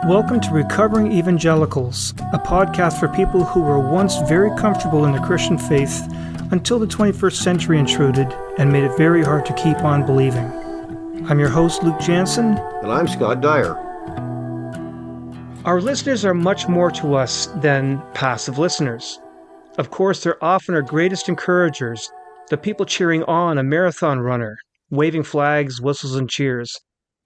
Welcome to Recovering Evangelicals, a podcast for people who were once very comfortable in the Christian faith until the 21st century intruded and made it very hard to keep on believing. I'm your host, Luke Jansen. And I'm Scott Dyer. Our listeners are much more to us than passive listeners. Of course, they're often our greatest encouragers, the people cheering on a marathon runner, waving flags, whistles, and cheers.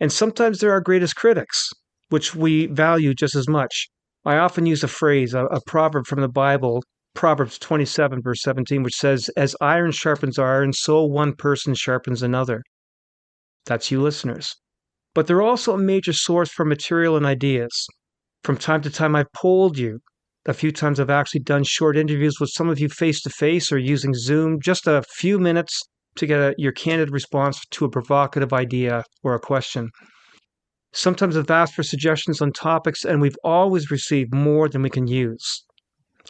And sometimes they're our greatest critics, which we value just as much. I often use a phrase, a proverb from the Bible, Proverbs 27, verse 17, which says, "As iron sharpens iron, so one person sharpens another." That's you listeners. But they're also a major source for material and ideas. From time to time, I've polled you. A few times I've actually done short interviews with some of you face-to-face or using Zoom, just a few minutes to get your candid response to a provocative idea or a question. Sometimes I've asked for suggestions on topics, and we've always received more than we can use.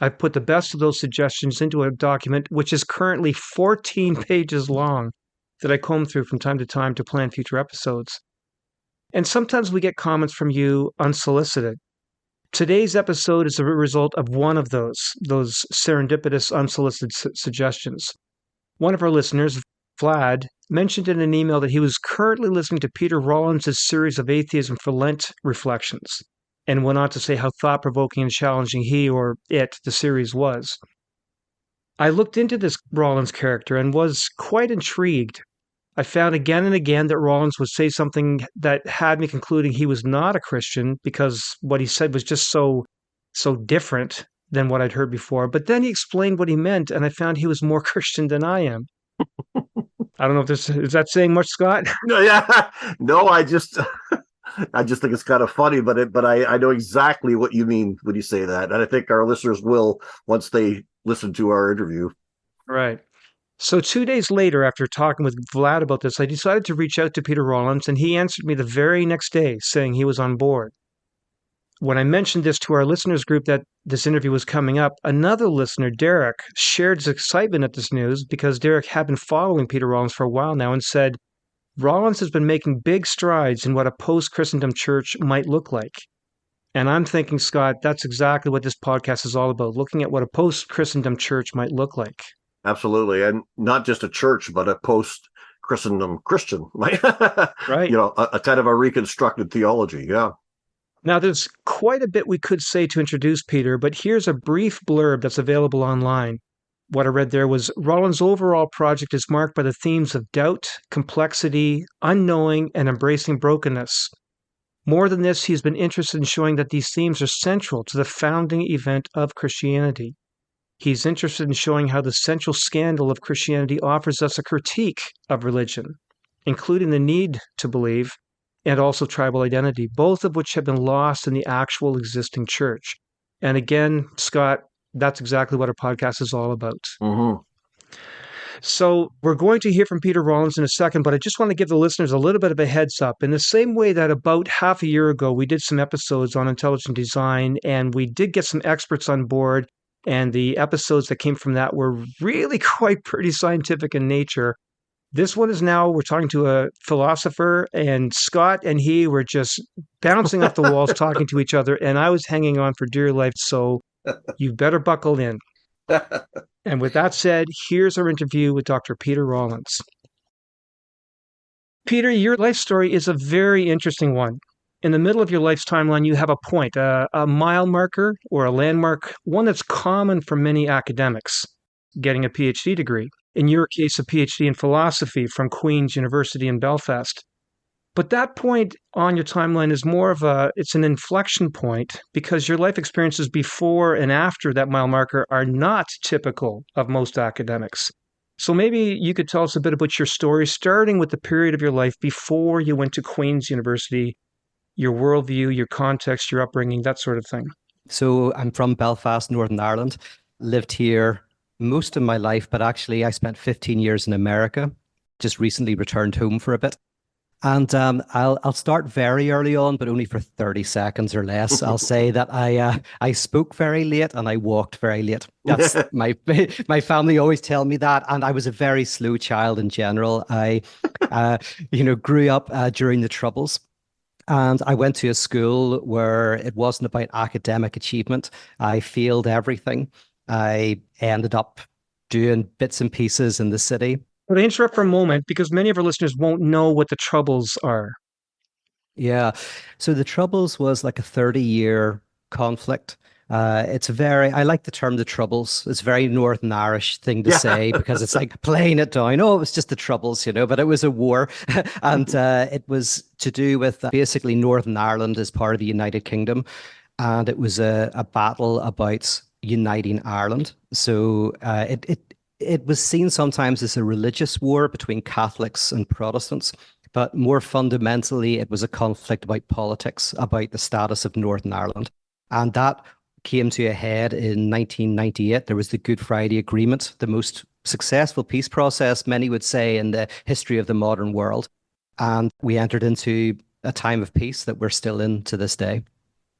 I've put the best of those suggestions into a document which is currently 14 pages long that I comb through from time to time to plan future episodes. And sometimes we get comments from you unsolicited. Today's episode is a result of one of those serendipitous unsolicited suggestions. One of our listeners, Vlad, mentioned in an email that he was currently listening to Peter Rollins' series of Atheism for Lent reflections, and went on to say how thought-provoking and challenging the series was. I looked into this Rollins character and was quite intrigued. I found again and again that Rollins would say something that had me concluding he was not a Christian because what he said was just so different than what I'd heard before. But then he explained what he meant, and I found he was more Christian than I am. I don't know if is that saying much, Scott? No, yeah, no. I just think it's kind of funny, but I know exactly what you mean when you say that, and I think our listeners will once they listen to our interview. Right. So 2 days later, after talking with Vlad about this, I decided to reach out to Peter Rollins, and he answered me the very next day, saying he was on board. When I mentioned this to our listeners group that this interview was coming up, another listener, Derek, shared his excitement at this news because Derek had been following Peter Rollins for a while now and said, Rollins has been making big strides in what a post-Christendom church might look like. And I'm thinking, Scott, that's exactly what this podcast is all about, looking at what a post-Christendom church might look like. Absolutely. And not just a church, but a post-Christendom Christian. Right. A kind of a reconstructed theology. Yeah. Now, there's quite a bit we could say to introduce Peter, but here's a brief blurb that's available online. What I read there was, Rollins' overall project is marked by the themes of doubt, complexity, unknowing, and embracing brokenness. More than this, he's been interested in showing that these themes are central to the founding event of Christianity. He's interested in showing how the central scandal of Christianity offers us a critique of religion, including the need to believe, and also tribal identity, both of which have been lost in the actual existing church. And again, Scott, that's exactly what our podcast is all about. Mm-hmm. So we're going to hear from Peter Rollins in a second, but I just want to give the listeners a little bit of a heads up. In the same way that about half a year ago, we did some episodes on intelligent design, and we did get some experts on board, and the episodes that came from that were really quite pretty scientific in nature. This one is now, we're talking to a philosopher, and Scott and he were just bouncing off the walls, talking to each other, and I was hanging on for dear life, so you better buckle in. And with that said, here's our interview with Dr. Peter Rollins. Peter, your life story is a very interesting one. In the middle of your life's timeline, you have a point, a mile marker or a landmark, one that's common for many academics, getting a PhD degree. In your case, a PhD in philosophy from Queen's University in Belfast. But that point on your timeline is it's an inflection point because your life experiences before and after that mile marker are not typical of most academics. So maybe you could tell us a bit about your story, starting with the period of your life before you went to Queen's University, your worldview, your context, your upbringing, that sort of thing. So I'm from Belfast, Northern Ireland, lived here most of my life, but actually I spent 15 years in America, just recently returned home for a bit. And I'll start very early on, but only for 30 seconds or less. I'll say that I spoke very late and I walked very late. That's my family always tell me that. And I was a very slow child in general. I grew up during the Troubles. And I went to a school where it wasn't about academic achievement. I failed everything. I ended up doing bits and pieces in the city. But I interrupt for a moment because many of our listeners won't know what the Troubles are. Yeah. So the Troubles was like a 30-year conflict. It's very, I like the term the Troubles. It's a very Northern Irish thing to Yeah. say because it's like playing it down. Oh, it was just the Troubles, but it was a war. And it was to do with basically Northern Ireland as part of the United Kingdom. And it was a battle about uniting Ireland. So it was seen sometimes as a religious war between Catholics and Protestants. But more fundamentally, it was a conflict about politics, about the status of Northern Ireland. And that came to a head in 1998. There was the Good Friday Agreement, the most successful peace process, many would say, in the history of the modern world. And we entered into a time of peace that we're still in to this day.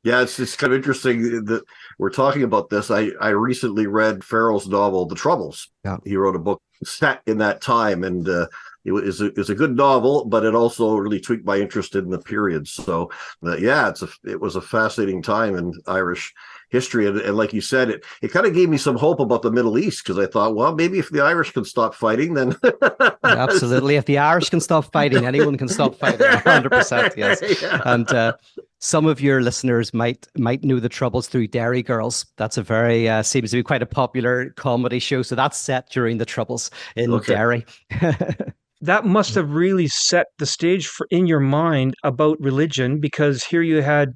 Yeah, it's kind of interesting that we're talking about this. I recently read Farrell's novel, The Troubles. Yeah. He wrote a book set in that time, and it was a good novel, but it also really tweaked my interest in the period. So, yeah, it was a fascinating time in Irish history, and like you said, it kind of gave me some hope about the Middle East because I thought, well, maybe if the Irish can stop fighting, then Absolutely. If the Irish can stop fighting, anyone can stop fighting. 100%, yes. Yeah. And some of your listeners might know the Troubles through Dairy Girls. That's a very seems to be quite a popular comedy show. So that's set during the Troubles in Okay. Derry. That must have really set the stage for in your mind about religion because here you had,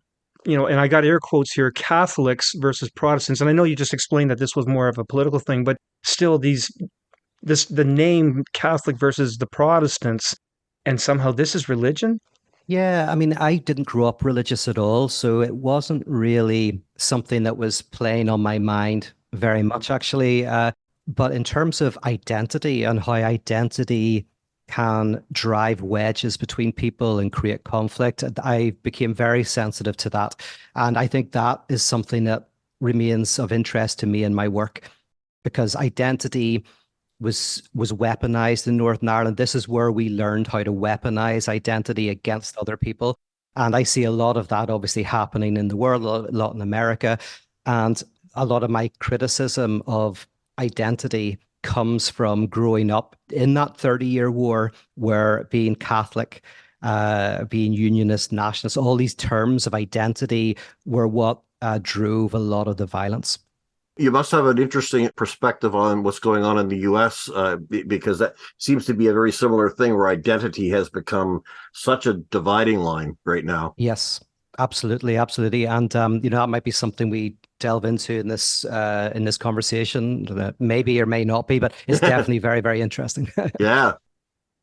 and I got air quotes here, Catholics versus Protestants. And I know you just explained that this was more of a political thing, but still the name Catholic versus the Protestants, and somehow this is religion? Yeah, I mean, I didn't grow up religious at all, so it wasn't really something that was playing on my mind very much, actually. But in terms of identity and how identity can drive wedges between people and create conflict, I became very sensitive to that. And I think that is something that remains of interest to me in my work because identity was weaponized in Northern Ireland. This is where we learned how to weaponize identity against other people. And I see a lot of that obviously happening in the world, a lot in America. And a lot of my criticism of identity comes from growing up in that 30-year war where being Catholic, being unionist, nationalist, all these terms of identity were what drove a lot of the violence. You must have an interesting perspective on what's going on in the U.S. Because that seems to be a very similar thing where identity has become such a dividing line right now. Yes, absolutely, absolutely, and that might be something we delve into in this conversation. That maybe or may not be, but it's definitely very, very interesting. Yeah.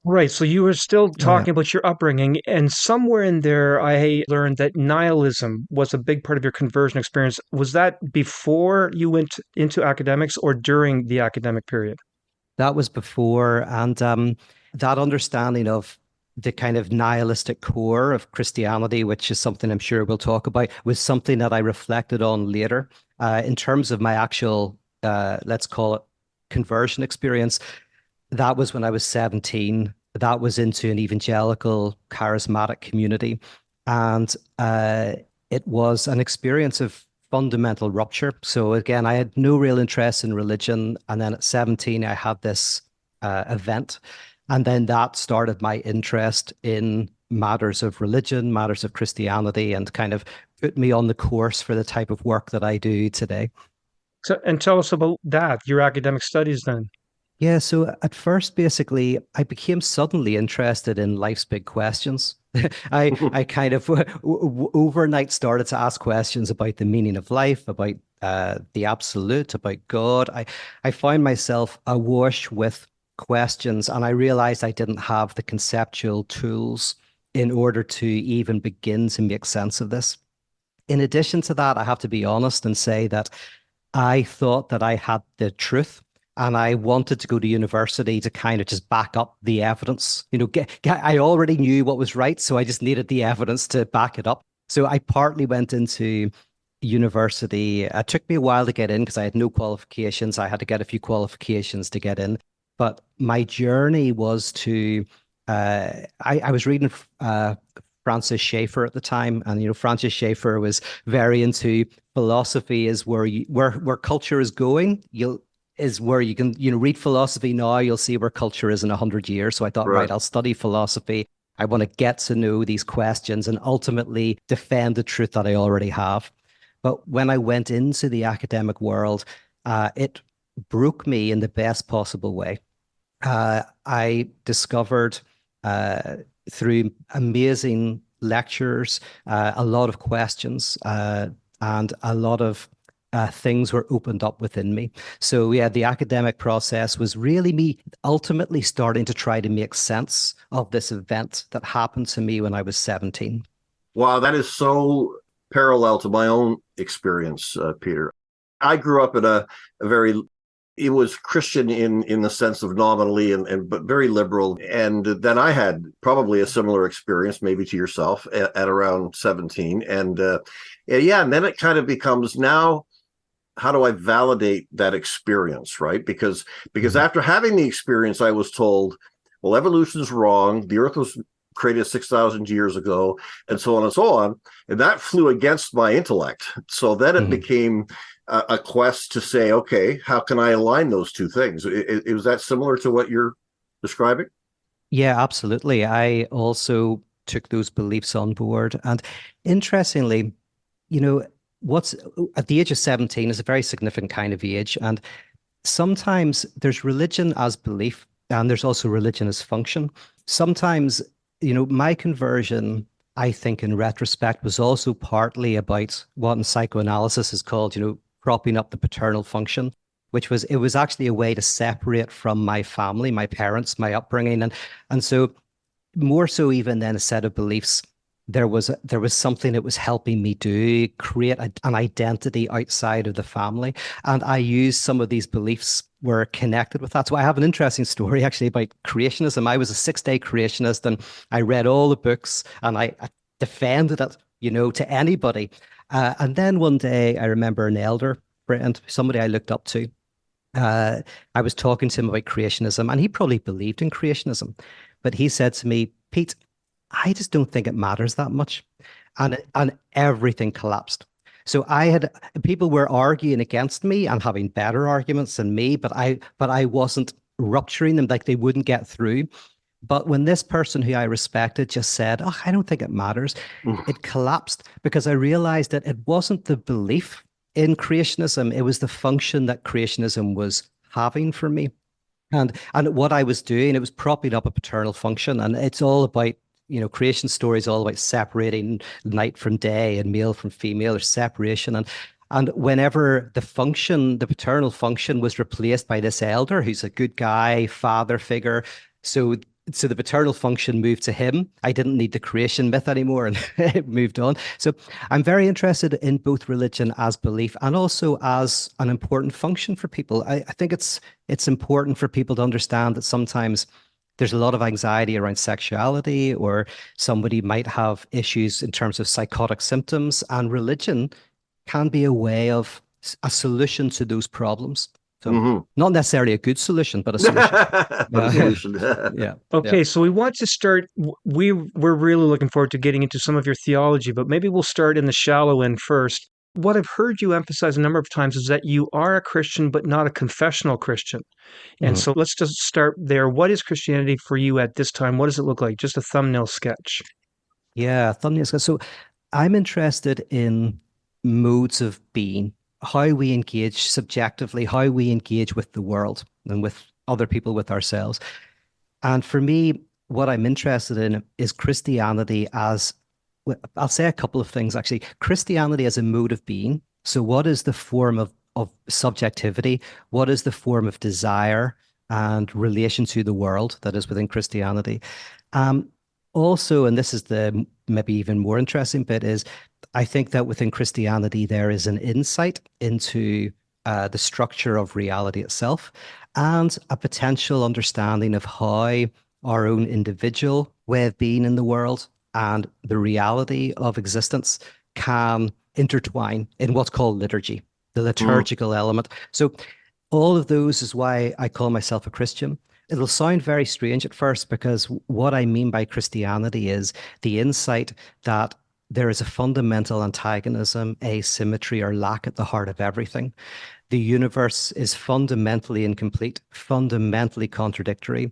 Right. So you were still Oh yeah. talking about your upbringing, and somewhere in there, I learned that nihilism was a big part of your conversion experience. Was that before you went into academics or during the academic period? That was before, and that understanding of the kind of nihilistic core of Christianity, which is something I'm sure we'll talk about, was something that I reflected on later. In terms of my actual, let's call it, conversion experience, that was when I was 17. That was into an evangelical, charismatic community. And it was an experience of fundamental rupture. So again, I had no real interest in religion. And then at 17, I had this event. And then that started my interest in matters of religion, matters of Christianity, and kind of put me on the course for the type of work that I do today. So, and tell us about that, your academic studies then. Yeah, so at first, basically, I became suddenly interested in life's big questions. I kind of overnight started to ask questions about the meaning of life, about the absolute, about God. I found myself awash with questions, and I realized I didn't have the conceptual tools in order to even begin to make sense of this. In addition to that, I have to be honest and say that I thought that I had the truth and I wanted to go to university to kind of just back up the evidence. I already knew what was right, so I just needed the evidence to back it up. So I partly went into university. It took me a while to get in because I had no qualifications. I had to get a few qualifications to get in. But my journey was to, I was reading Francis Schaeffer at the time. And, Francis Schaeffer was very into philosophy is where culture is going. Is where you can, read philosophy now, you'll see where culture is in 100 years. So I thought, right, I'll study philosophy. I want to get to know these questions and ultimately defend the truth that I already have. But when I went into the academic world, it broke me in the best possible way. I discovered through amazing lectures, a lot of questions, and a lot of things were opened up within me. So yeah, the academic process was really me ultimately starting to try to make sense of this event that happened to me when I was 17. Wow, that is so parallel to my own experience, Peter. I grew up in a very, it was Christian in the sense of nominally but very liberal. And then I had probably a similar experience, maybe to yourself, at around 17. And and then it kind of becomes, now, how do I validate that experience, right? Because after having the experience, I was told, well, evolution is wrong. The Earth was created 6,000 years ago, and so on and so on. And that flew against my intellect. So then it became a quest to say, okay, how can I align those two things? Was that similar to what you're describing? Yeah, absolutely. I also took those beliefs on board. And interestingly, what's at the age of 17 is a very significant kind of age. And sometimes there's religion as belief, and there's also religion as function. Sometimes, my conversion, I think in retrospect, was also partly about what in psychoanalysis is called, propping up the paternal function, it was actually a way to separate from my family, my parents, my upbringing. And so more so even than a set of beliefs, there was something that was helping me to create an identity outside of the family. And I used some of these beliefs were connected with that. So I have an interesting story actually about creationism. I was a 6-day creationist, and I read all the books and I defended it, to anybody. And then one day I remember an elder friend, somebody I looked up to, I was talking to him about creationism, and he probably believed in creationism, but he said to me, Pete, I just don't think it matters that much. And everything collapsed. So people were arguing against me and having better arguments than me, but I wasn't rupturing them, like they wouldn't get through. But when this person who I respected just said, oh, I don't think it matters, it collapsed, because I realized that it wasn't the belief in creationism, it was the function that creationism was having for me. And what I was doing, it was propping up a paternal function. And it's all about, creation stories all about separating night from day and male from female, or separation. And whenever the paternal function was replaced by this elder, who's a good guy, father figure, so the paternal function moved to him. I didn't need the creation myth anymore, and it moved on. So I'm very interested in both religion as belief and also as an important function for people. I think it's important for people to understand that sometimes there's a lot of anxiety around sexuality, or somebody might have issues in terms of psychotic symptoms, and religion can be a solution to those problems. So not necessarily a good solution, but a solution. But a solution. Yeah. Okay, so we want to start. We're really looking forward to getting into some of your theology, but maybe we'll start in the shallow end first. What I've heard you emphasize a number of times is that you are a Christian, but not a confessional Christian. And so let's just start there. What is Christianity for you at this time? What does it look like? Just a thumbnail sketch. Yeah, thumbnail sketch. So I'm interested in modes of being, how we engage subjectively, how we engage with the world and with other people, with ourselves. And for me, what I'm interested in is Christianity as, I'll say a couple of things actually. Christianity as a mode of being. So what is the form of subjectivity? What is the form of desire and relation to the world that is within Christianity? Also, and this is the maybe even more interesting bit, is I think that within Christianity, there is an insight into the structure of reality itself, and a potential understanding of how our own individual way of being in the world and the reality of existence can intertwine in what's called liturgy, the liturgical element. So all of those is why I call myself a Christian. It'll sound very strange at first, because what I mean by Christianity is the insight that there is a fundamental antagonism, asymmetry, or lack at the heart of everything. The universe is fundamentally incomplete, fundamentally contradictory.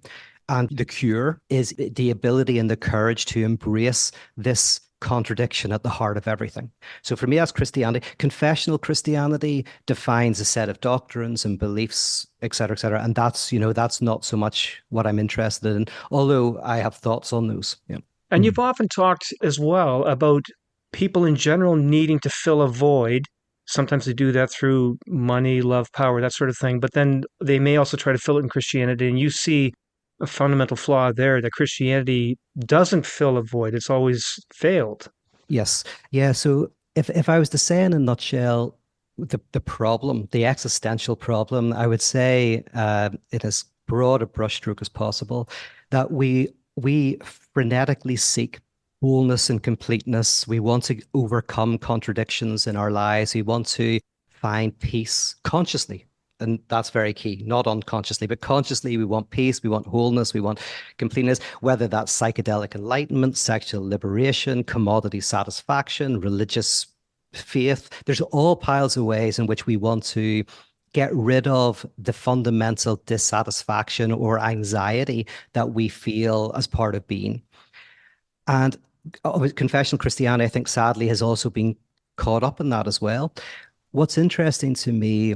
And the cure is the ability and the courage to embrace this contradiction at the heart of everything. So for me, that's Christianity. Confessional Christianity defines a set of doctrines and beliefs, et cetera, et cetera. And that's not so much what I'm interested in, although I have thoughts on those. Yeah. And you've often talked as well about people in general needing to fill a void. Sometimes they do that through money, love, power, that sort of thing. But then they may also try to fill it in Christianity. And you see a fundamental flaw there, that Christianity doesn't fill a void. It's always failed. Yes. Yeah. So if I was to say in a nutshell, the problem, the existential problem, I would say in as broad a brushstroke as possible, that we frenetically seek wholeness and completeness. We want to overcome contradictions in our lives. We want to find peace consciously. And that's very key, not unconsciously, but consciously. We want peace, we want wholeness, we want completeness, whether that's psychedelic enlightenment, sexual liberation, commodity satisfaction, religious faith. There's all piles of ways in which we want to get rid of the fundamental dissatisfaction or anxiety that we feel as part of being. And confessional Christianity, I think, sadly, has also been caught up in that as well. What's interesting to me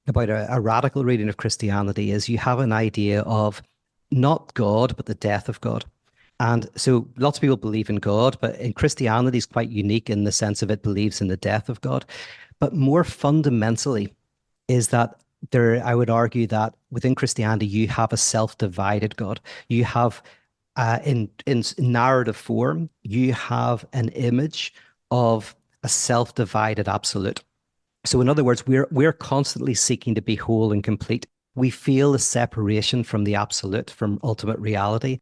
about a radical reading of Christianity is you have an idea of not God, but the death of God. And so lots of people believe in God, but in Christianity is quite unique in the sense of it believes in the death of God. But more fundamentally is that I would argue that within Christianity, you have a self-divided God. You have, in narrative form, you have an image of a self-divided absolute. So in other words, we're constantly seeking to be whole and complete. We feel a separation from the absolute, from ultimate reality.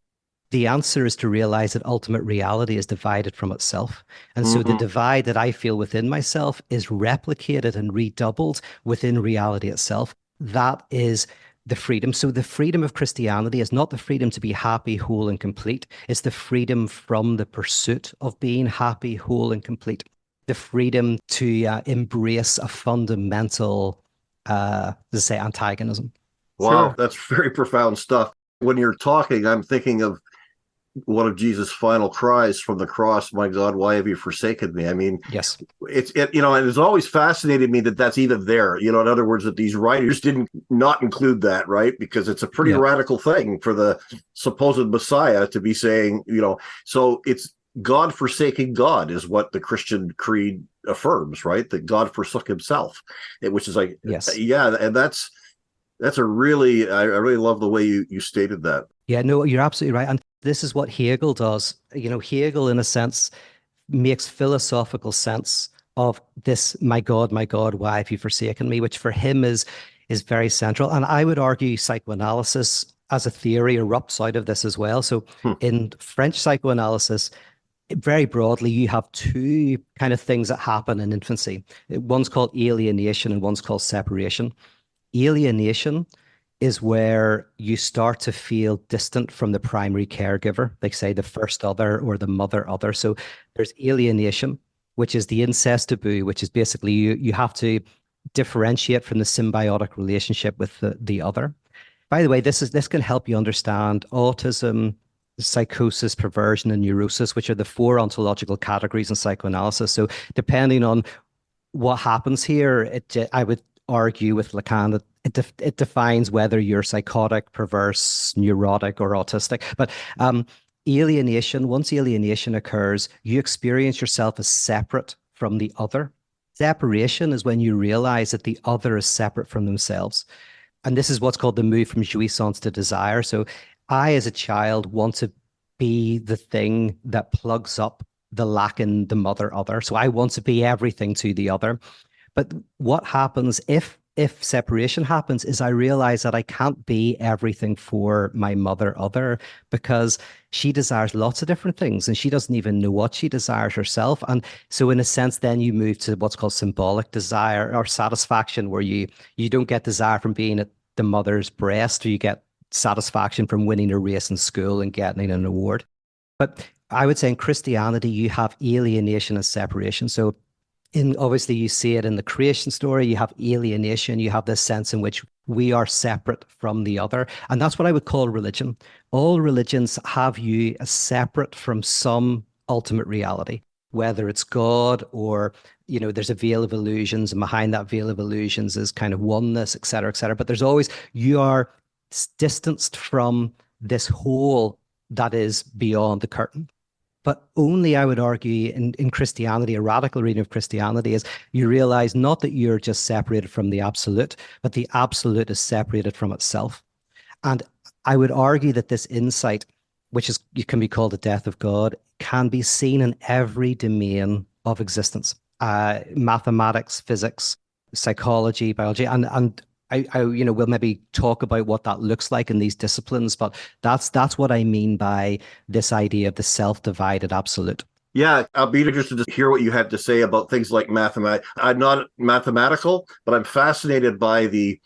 The answer is to realize that ultimate reality is divided from itself. And so the divide that I feel within myself is replicated and redoubled within reality itself. That is the freedom. So the freedom of Christianity is not the freedom to be happy, whole, and complete. It's the freedom from the pursuit of being happy, whole, and complete. The freedom to embrace a fundamental, let's say, antagonism. Wow, Sure. that's very profound stuff. When you're talking, I'm thinking of one of Jesus' final cries from the cross, "My God, why have you forsaken me?" I mean, Yes. and it's always fascinated me that that's even there. In other words, that these writers didn't not include that, right? Because it's a pretty radical thing for the supposed Messiah to be saying, so it's God forsaking God is what the Christian creed affirms, right? That God forsook himself, which is like, and that's a really, I really love the way you stated that. Yeah, no, you're absolutely right. And this is what Hegel does. Hegel, in a sense, makes philosophical sense of this, my God, why have you forsaken me? Which for him is very central. And I would argue psychoanalysis as a theory erupts out of this as well. So in French psychoanalysis, very broadly, you have two kind of things that happen in infancy. One's called alienation and one's called separation. Alienation is where you start to feel distant from the primary caregiver, like say the first other or the mother other. So there's alienation, which is the incest taboo, which is basically you have to differentiate from the symbiotic relationship with the other. By the way, this can help you understand autism, psychosis, perversion, and neurosis, which are the four ontological categories in psychoanalysis. So depending on what happens here, I would argue with Lacan that it defines whether you're psychotic, perverse, neurotic, or autistic. But alienation, once alienation occurs, you experience yourself as separate from the other. Separation is when you realize that the other is separate from themselves. And this is what's called the move from jouissance to desire. So I, as a child, want to be the thing that plugs up the lack in the mother other. So I want to be everything to the other. But what happens if separation happens is I realize that I can't be everything for my mother other, because she desires lots of different things and she doesn't even know what she desires herself. And so in a sense, then you move to what's called symbolic desire or satisfaction, where you don't get desire from being at the mother's breast, or you get satisfaction from winning a race in school and getting an award. But I would say in Christianity, you have alienation and separation. So obviously you see it in the creation story, you have alienation, you have this sense in which we are separate from the other. And that's what I would call religion. All religions have you as separate from some ultimate reality, whether it's God or, there's a veil of illusions, and behind that veil of illusions is kind of oneness, et cetera, et cetera. But there's always, you are distanced from this whole that is beyond the curtain. But only, I would argue, in Christianity, a radical reading of Christianity is you realize not that you're just separated from the absolute, but the absolute is separated from itself. And I would argue that this insight, which can be called the death of God, can be seen in every domain of existence. Mathematics, physics, psychology, biology, and we'll maybe talk about what that looks like in these disciplines, but that's what I mean by this idea of the self-divided absolute. Yeah, I'll be interested to hear what you have to say about things like mathematics. I'm not mathematical, but I'm fascinated by the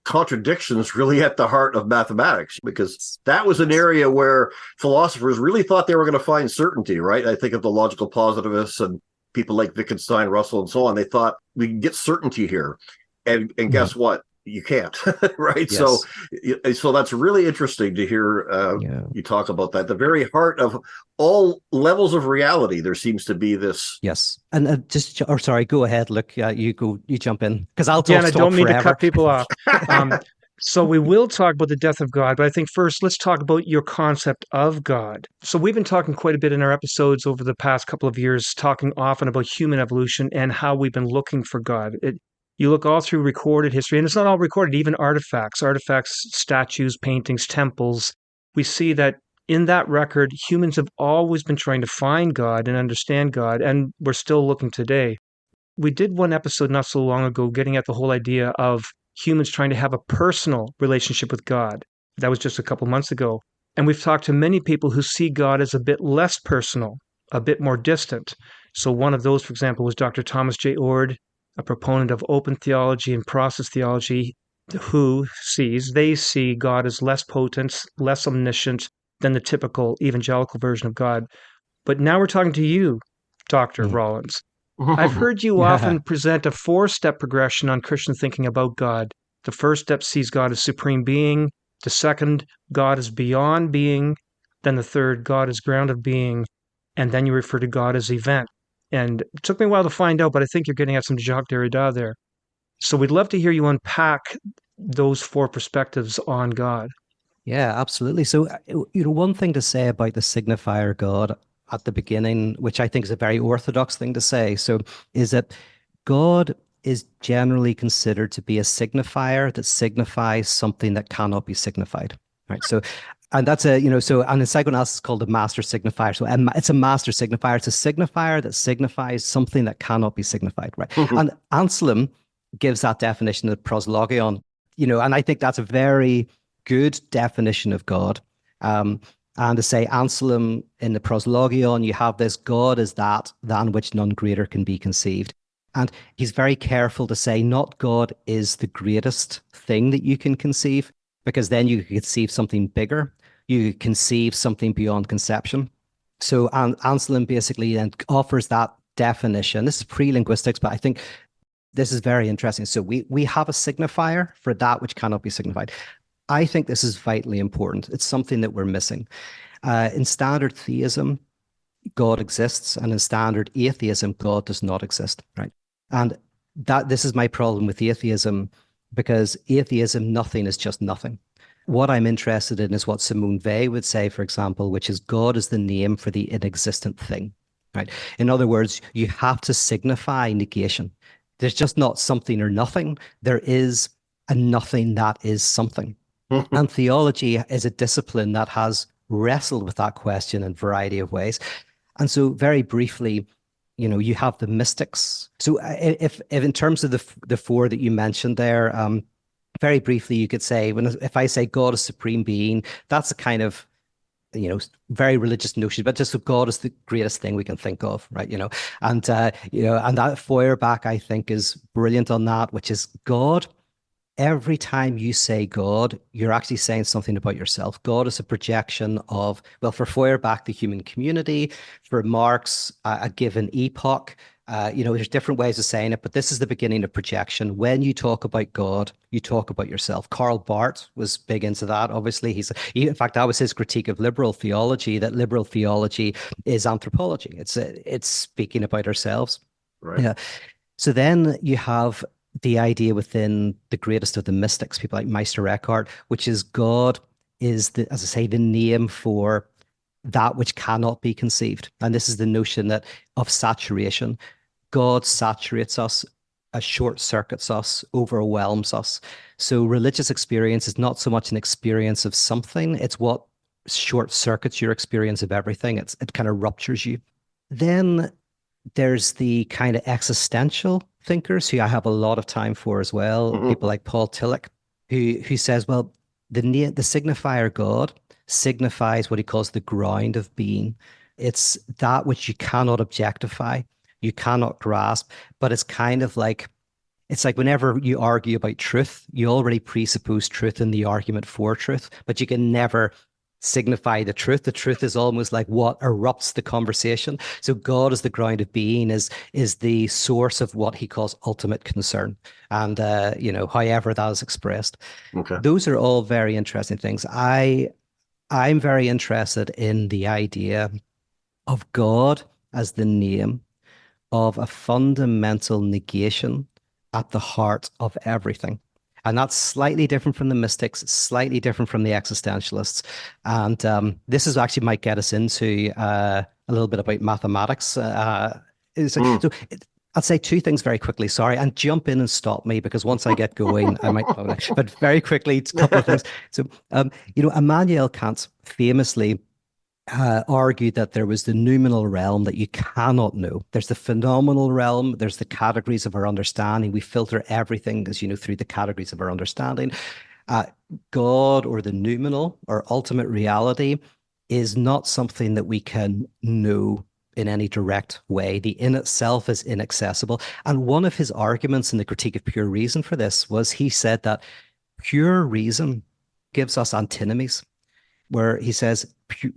contradictions really at the heart of mathematics, because that was an area where philosophers really thought they were going to find certainty, right? I think of the logical positivists and people like Wittgenstein, Russell, and so on. They thought we can get certainty here. And guess what? You can't, right? Yes. So that's really interesting to hear you talk about that. The very heart of all levels of reality, there seems to be this. Yes, and sorry, go ahead. Look, you jump in, because I'll talk. I don't mean to cut people off. So we will talk about the death of God, but I think first let's talk about your concept of God. So we've been talking quite a bit in our episodes over the past couple of years, talking often about human evolution and how we've been looking for God. You look all through recorded history, and it's not all recorded, even artifacts, statues, paintings, temples. We see that in that record, humans have always been trying to find God and understand God, and we're still looking today. We did one episode not so long ago getting at the whole idea of humans trying to have a personal relationship with God. That was just a couple months ago. And we've talked to many people who see God as a bit less personal, a bit more distant. So one of those, for example, was Dr. Thomas J. Ord, a proponent of open theology and process theology, they see God as less potent, less omniscient than the typical evangelical version of God. But now we're talking to you, Dr. Rollins. I've heard you often present a 4-step progression on Christian thinking about God. The first step sees God as supreme being. The second, God is beyond being. Then the third, God is ground of being. And then you refer to God as event. And it took me a while to find out, but I think you're getting at some Jacques Derrida there. So we'd love to hear you unpack those 4 perspectives on God. Yeah, absolutely. So, one thing to say about the signifier God at the beginning, which I think is a very orthodox thing to say, is that God is generally considered to be a signifier that signifies something that cannot be signified, right? So, and that's and in psychoanalysis it's called a master signifier. So it's a master signifier. It's a signifier that signifies something that cannot be signified, right? And Anselm gives that definition of proslogion, and I think that's a very good definition of God. And to say Anselm in the proslogion, you have this God is that than which none greater can be conceived. And he's very careful to say not God is the greatest thing that you can conceive, because then you conceive something bigger. You conceive something beyond conception. So Anselm basically then offers that definition. This is pre-linguistics, but I think this is very interesting. So we have a signifier for that which cannot be signified. I think this is vitally important. It's something that we're missing. In standard theism, God exists, and in standard atheism, God does not exist, right? And this is my problem with atheism, because atheism, nothing is just nothing. What I'm interested in is what Simone Weil would say, for example, which is God is the name for the inexistent thing, right? In other words, you have to signify negation. There's just not something or nothing. There is a nothing that is something. And theology is a discipline that has wrestled with that question in a variety of ways. And so very briefly, you have the mystics. So if in terms of the 4 that you mentioned there, very briefly, you could say, if I say God is supreme being, that's a kind of, very religious notion, but just God is the greatest thing we can think of, right? And that Feuerbach, I think, is brilliant on that, which is God every time you say God, you're actually saying something about yourself. God is a projection of, well, for Feuerbach, the human community, for Marx, a given epoch. There's different ways of saying it, but this is the beginning of projection. When you talk about God, you talk about yourself. Karl Barth was big into that. Obviously, in fact, that was his critique of liberal theology, that liberal theology is anthropology. It's speaking about ourselves. Right. Yeah. So then you have the idea within the greatest of the mystics, people like Meister Eckhart, which is God is the, as I say, the name for that which cannot be conceived. And this is the notion that of saturation. God saturates us, short circuits us, overwhelms us. So religious experience is not so much an experience of something, it's what short circuits your experience of everything. It kind of ruptures you. Then there's the kind of existential thinkers who I have a lot of time for as well. Mm-hmm. People like Paul Tillich, who says, well, the signifier God signifies what he calls the ground of being. It's that which you cannot objectify, you cannot grasp, but it's kind of like, it's like whenever you argue about truth, you already presuppose truth in the argument for truth, but you can never signify the truth. The truth is almost like what erupts the conversation. So God as the ground of being is the source of what he calls ultimate concern. And however that is expressed. Okay. Those are all very interesting things. I'm very interested in the idea of God as the name of a fundamental negation at the heart of everything. And that's slightly different from the mystics, slightly different from the existentialists. And this is actually might get us into a little bit about mathematics. So I'll say two things very quickly, sorry, and jump in and stop me because once I get going, I might, but very quickly, a couple of things. So, Immanuel Kant famously argued that there was the noumenal realm that you cannot know. There's the phenomenal realm. There's the categories of our understanding. We filter everything, as you know, through the categories of our understanding. God or the noumenal or ultimate reality is not something that we can know in any direct way. The in itself is inaccessible. And one of his arguments in the Critique of Pure Reason for this was he said that pure reason gives us antinomies, where he says,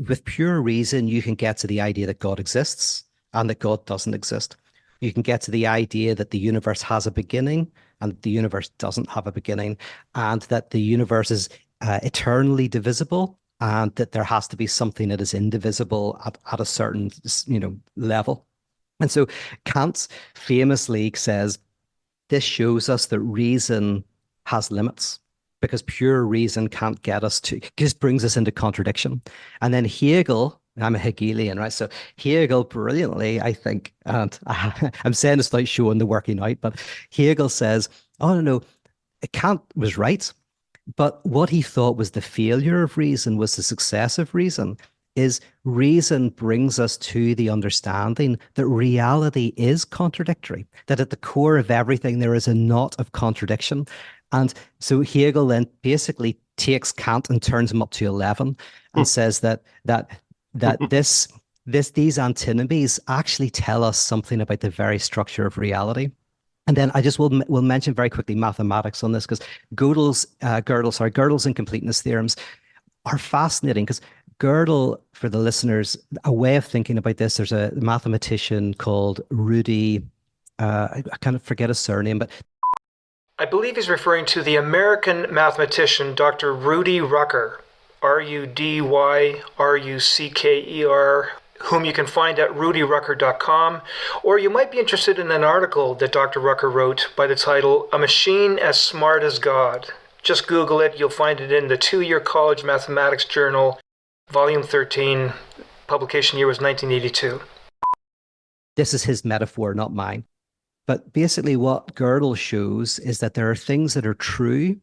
with pure reason, you can get to the idea that God exists and that God doesn't exist. You can get to the idea that the universe has a beginning and the universe doesn't have a beginning, and that the universe is eternally divisible, and that there has to be something that is indivisible at a certain, level. And so Kant famously says, this shows us that reason has limits, because pure reason can't get us to, just brings us into contradiction. And then Hegel, I'm a Hegelian, right? So Hegel brilliantly, I think, and I'm saying this without showing the working out, but Hegel says, oh, no, Kant was right. But what he thought was the failure of reason was the success of reason. Is reason brings us to the understanding that reality is contradictory, that at the core of everything there is a knot of contradiction. And so Hegel then basically takes Kant and turns him up to 11 and says that these antinomies actually tell us something about the very structure of reality. And then I just will mention very quickly mathematics on this, because Gödel's incompleteness theorems are fascinating, because Gödel, for the listeners, a way of thinking about this, there's a mathematician called Rudy, I kind of forget his surname, but I believe he's referring to the American mathematician Dr. Rudy Rucker, Rudyrrucker, whom you can find at rudyrucker.com, or you might be interested in an article that Dr. Rucker wrote by the title, A Machine as Smart as God. Just Google it, you'll find it in the 2-year College Mathematics Journal, Volume 13, publication year was 1982. This is his metaphor, not mine. But basically what Gödel shows is that there are things that are true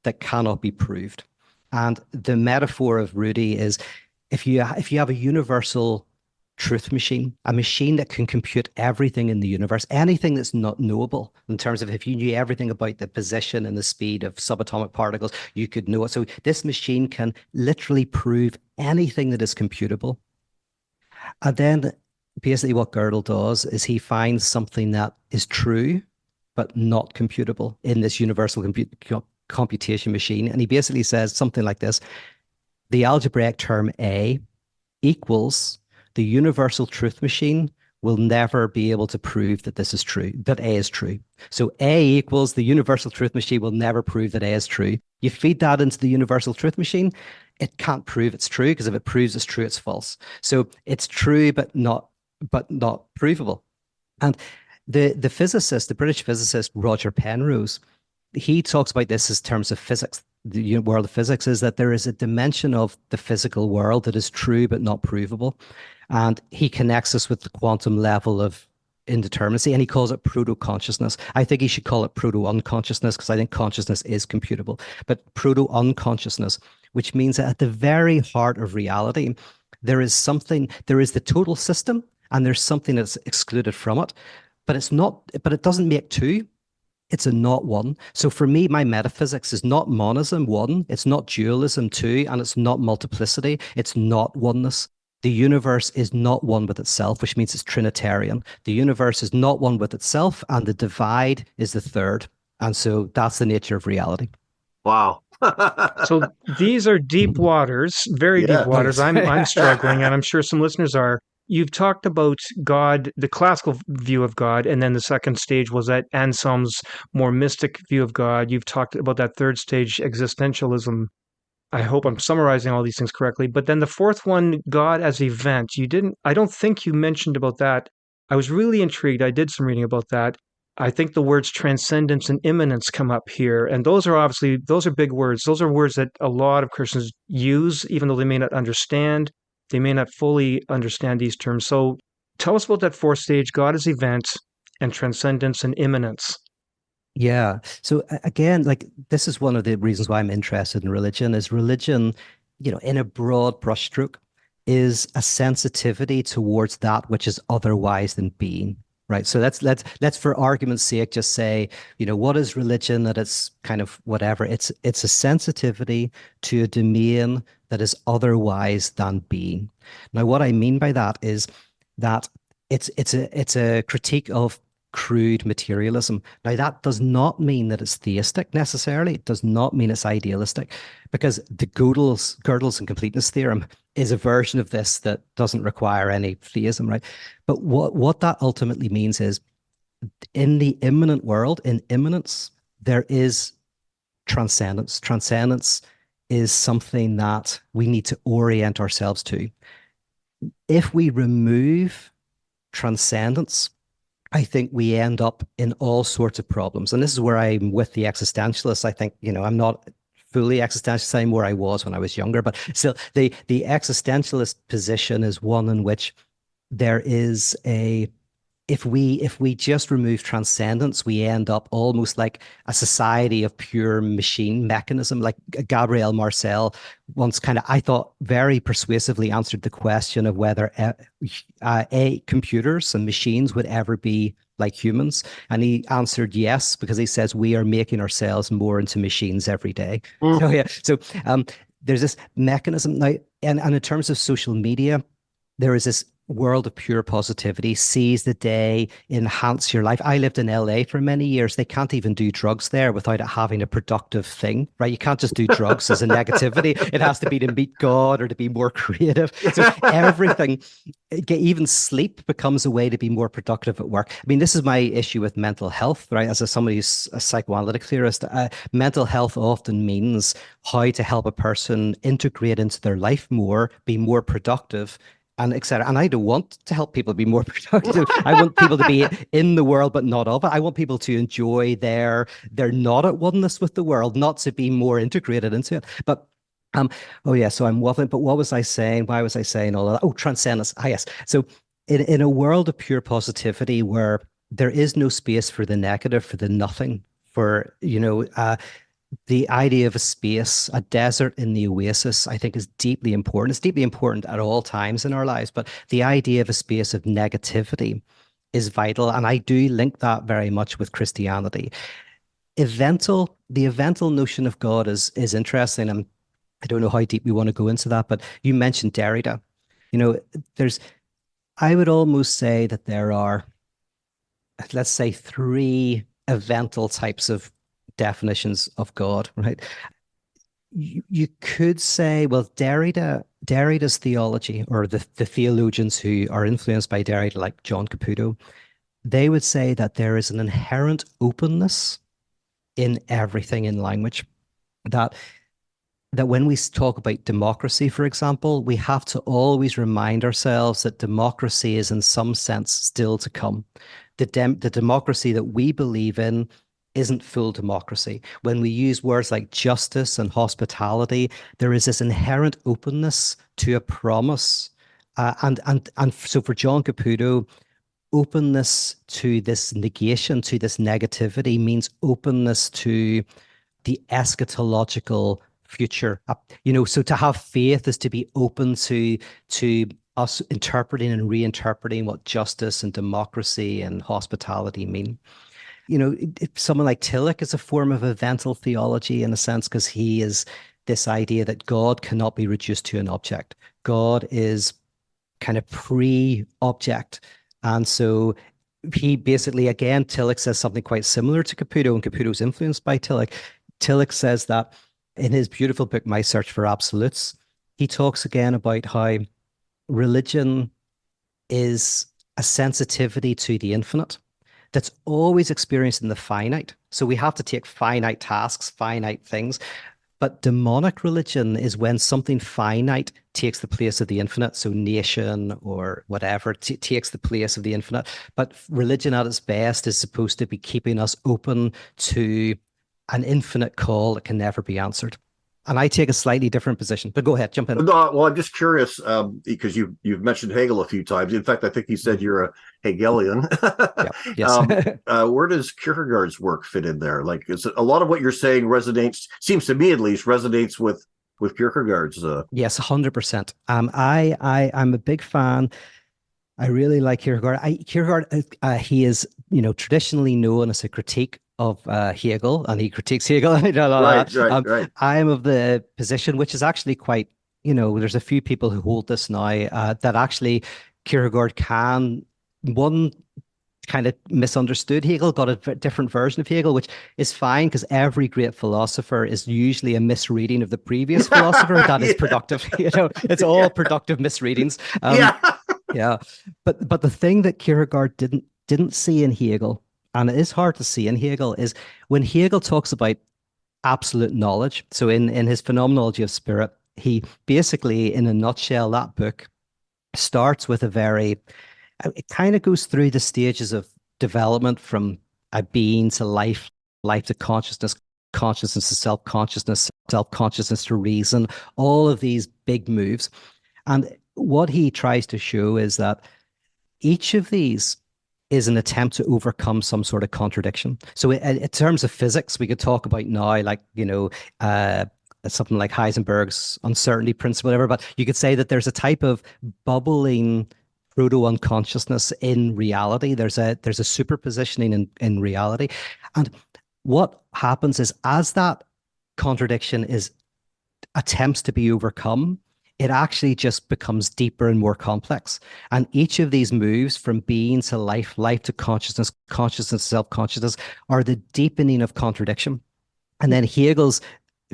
that cannot be proved. And the metaphor of Rudy is if you have a universal truth machine, a machine that can compute everything in the universe, anything that's not knowable, in terms of if you knew everything about the position and the speed of subatomic particles, you could know it. So this machine can literally prove anything that is computable. And then basically what Gödel does is he finds something that is true, but not computable in this universal computation machine. And he basically says something like this: the algebraic term A equals the universal truth machine will never be able to prove that this is true, that A is true. So A equals the universal truth machine will never prove that A is true. You feed that into the universal truth machine, it can't prove it's true, because if it proves it's true, it's false. So it's true, but not provable. And the physicist, the British physicist Roger Penrose, he talks about this as terms of physics. The world of physics is that there is a dimension of the physical world that is true but not provable. And he connects us with the quantum level of indeterminacy, and he calls it proto-consciousness. I think he should call it proto-unconsciousness, because I think consciousness is computable. But proto-unconsciousness, which means that at the very heart of reality, there is the total system, and there's something that's excluded from it. But it doesn't make two. It's a not one. So for me, my metaphysics is not monism, one, it's not dualism, two, and it's not multiplicity, it's not oneness. The universe is not one with itself, which means it's Trinitarian. The universe is not one with itself, and the divide is the third. And so that's the nature of reality. Wow. So these are deep waters, very deep waters. I'm struggling, and I'm sure some listeners are. You've talked about God, the classical view of God, and then the second stage was that Anselm's more mystic view of God. You've talked about that third stage, existentialism. I hope I'm summarizing all these things correctly. But then the fourth one, God as event, I don't think you mentioned about that. I was really intrigued. I did some reading about that. I think the words transcendence and immanence come up here. And those are big words. Those are words that a lot of Christians use, even though they may not understand. They may not fully understand these terms. So tell us about that fourth stage, God as event, and transcendence and immanence. Yeah. So again, like, this is one of the reasons why I'm interested in religion. Is religion, in a broad brushstroke, is a sensitivity towards that which is otherwise than being. Right. So let's for argument's sake just say, what is religion? That it's kind of whatever. It's a sensitivity to a domain that is otherwise than being. Now, what I mean by that is that it's a critique of crude materialism. Now, that does not mean that it's theistic necessarily. It does not mean it's idealistic, because the Gödel's and completeness theorem is a version of this that doesn't require any theism, right? But what that ultimately means is, in the immanent world, in immanence, there is transcendence. Transcendence is something that we need to orient ourselves to. If we remove transcendence, I think we end up in all sorts of problems. And this is where I'm with the existentialists. I think, I'm not fully existentialist anymore. I was when I was younger, but still the existentialist position is one in which there is if we just remove transcendence, we end up almost like a society of pure machine mechanism. Like Gabriel Marcel once I thought, very persuasively answered the question of whether computers and machines would ever be like humans. And he answered yes, because he says we are making ourselves more into machines every day. So yeah, so there's this mechanism now. And in terms of social media, there is this world of pure positivity, seize the day, enhance your life. I lived in LA for many years. They can't even do drugs there without it having a productive thing, right? You can't just do drugs as a negativity. It has to be to meet God or to be more creative. So everything, even sleep, becomes a way to be more productive at work. I mean, this is my issue with mental health, right? As somebody who's a psychoanalytic theorist, mental health often means how to help a person integrate into their life more, be more productive, and etc. And I don't want to help people be more productive. I want people to be in the world, but not of it. I want people to enjoy their not at oneness with the world, not to be more integrated into it. But oh yeah, so I'm waffling. But what was I saying? Why was I saying all of that? Oh, transcendence. Ah, yes. So in a world of pure positivity, where there is no space for the negative, for the nothing, for the idea of a space, a desert in the oasis, I think is deeply important. It's deeply important at all times in our lives, but the idea of a space of negativity is vital. And I do link that very much with Christianity. The evental notion of God is interesting. And I don't know how deep we want to go into that, but you mentioned Derrida. I would almost say that there are, let's say, three evental types of definitions of God, right? You could say, well, Derrida's theology, or the theologians who are influenced by Derrida, like John Caputo, they would say that there is an inherent openness in everything in language. That when we talk about democracy, for example, we have to always remind ourselves that democracy is in some sense still to come. The democracy that we believe in isn't full democracy. When we use words like justice and hospitality, there is this inherent openness to a promise. And so for John Caputo, openness to this negation, to this negativity, means openness to the eschatological future. So to have faith is to be open to us interpreting and reinterpreting what justice and democracy and hospitality mean. Someone like Tillich is a form of evental theology in a sense, because he is this idea that God cannot be reduced to an object. God is kind of pre-object. And so he basically, again, Tillich says something quite similar to Caputo, and Caputo's influenced by Tillich. Tillich says that in his beautiful book, My Search for Absolutes, he talks again about how religion is a sensitivity to the infinite that's always experienced in the finite. So we have to take finite tasks, finite things. But demonic religion is when something finite takes the place of the infinite. So nation or whatever takes the place of the infinite. But religion at its best is supposed to be keeping us open to an infinite call that can never be answered. And I take a slightly different position, but go ahead, jump in. No, well, I'm just curious because you've mentioned Hegel a few times. In fact, I think you said you're a Hegelian. Yes. Where does Kierkegaard's work fit in there? Like, is it, a lot of what you're saying seems to me at least, resonates with Kierkegaard's. Yes, 100%. I'm a big fan. I really like Kierkegaard. Kierkegaard, he is, traditionally known as a critique of Hegel, and he critiques Hegel. Right. I am of the position, which is actually quite, there's a few people who hold this now, that actually Kierkegaard one kind of misunderstood Hegel, got a different version of Hegel, which is fine, because every great philosopher is usually a misreading of the previous philosopher that is productive. It's all productive misreadings. Yeah. But the thing that Kierkegaard didn't see in Hegel, and it is hard to see in Hegel, is when Hegel talks about absolute knowledge. So in his Phenomenology of Spirit, he basically, in a nutshell, that book starts with it kind of goes through the stages of development from a being to life to consciousness, consciousness to self-consciousness, self-consciousness to reason, all of these big moves. And what he tries to show is that each of these is an attempt to overcome some sort of contradiction. So in terms of physics, we could talk about now, like, something like Heisenberg's uncertainty principle, whatever, but you could say that there's a type of bubbling proto-unconsciousness in reality. There's a superpositioning in reality. And what happens is, as that contradiction attempts to be overcome, it actually just becomes deeper and more complex. And each of these moves from being to life to consciousness, consciousness, self-consciousness, are the deepening of contradiction. And then Hegel's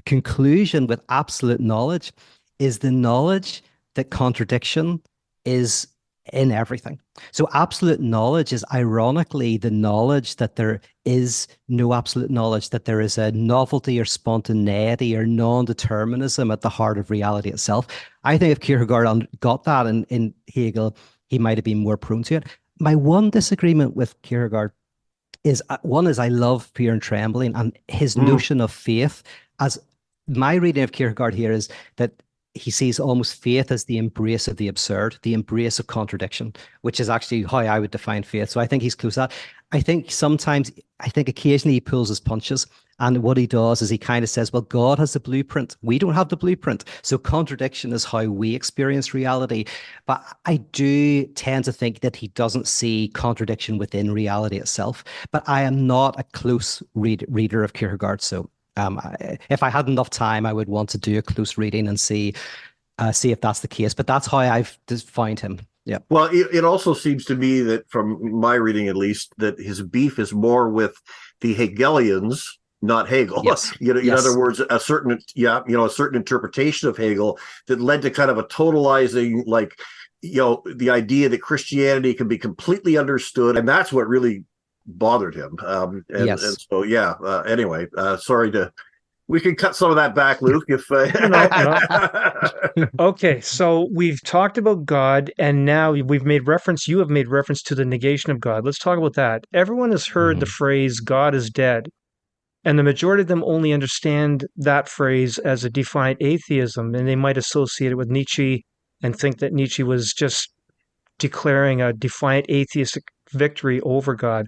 conclusion with absolute knowledge is the knowledge that contradiction is in everything. So absolute knowledge is ironically the knowledge that there is no absolute knowledge, that there is a novelty or spontaneity or non-determinism at the heart of reality itself. I think if Kierkegaard got that in Hegel, he might have been more prone to it. My one disagreement with Kierkegaard is, one is, I love Fear and Trembling, and his notion of faith, as my reading of Kierkegaard here is that he sees almost faith as the embrace of the absurd, the embrace of contradiction, which is actually how I would define faith. So I think he's close to that. I think occasionally he pulls his punches. And what he does is he kind of says, well, God has the blueprint. We don't have the blueprint. So contradiction is how we experience reality. But I do tend to think that he doesn't see contradiction within reality itself. But I am not a close reader of Kierkegaard. So if I had enough time, I would want to do a close reading and see if that's the case. But that's how I've defined him. Yeah. Well, it also seems to me that, from my reading at least, that his beef is more with the Hegelians not Hegel. Yes. In Yes. other words, a certain interpretation of Hegel that led to kind of a totalizing, like, the idea that Christianity can be completely understood, and that's what really bothered him. And Yes. so, yeah. Anyway, sorry to. We can cut some of that back, Luke. If No. Okay, so we've talked about God, and now we've made reference, you have made reference to the negation of God. Let's talk about that. Everyone has heard the Mhm. phrase God is dead, and the majority of them only understand that phrase as a defiant atheism, and they might associate it with Nietzsche and think that Nietzsche was just declaring a defiant atheistic victory over God.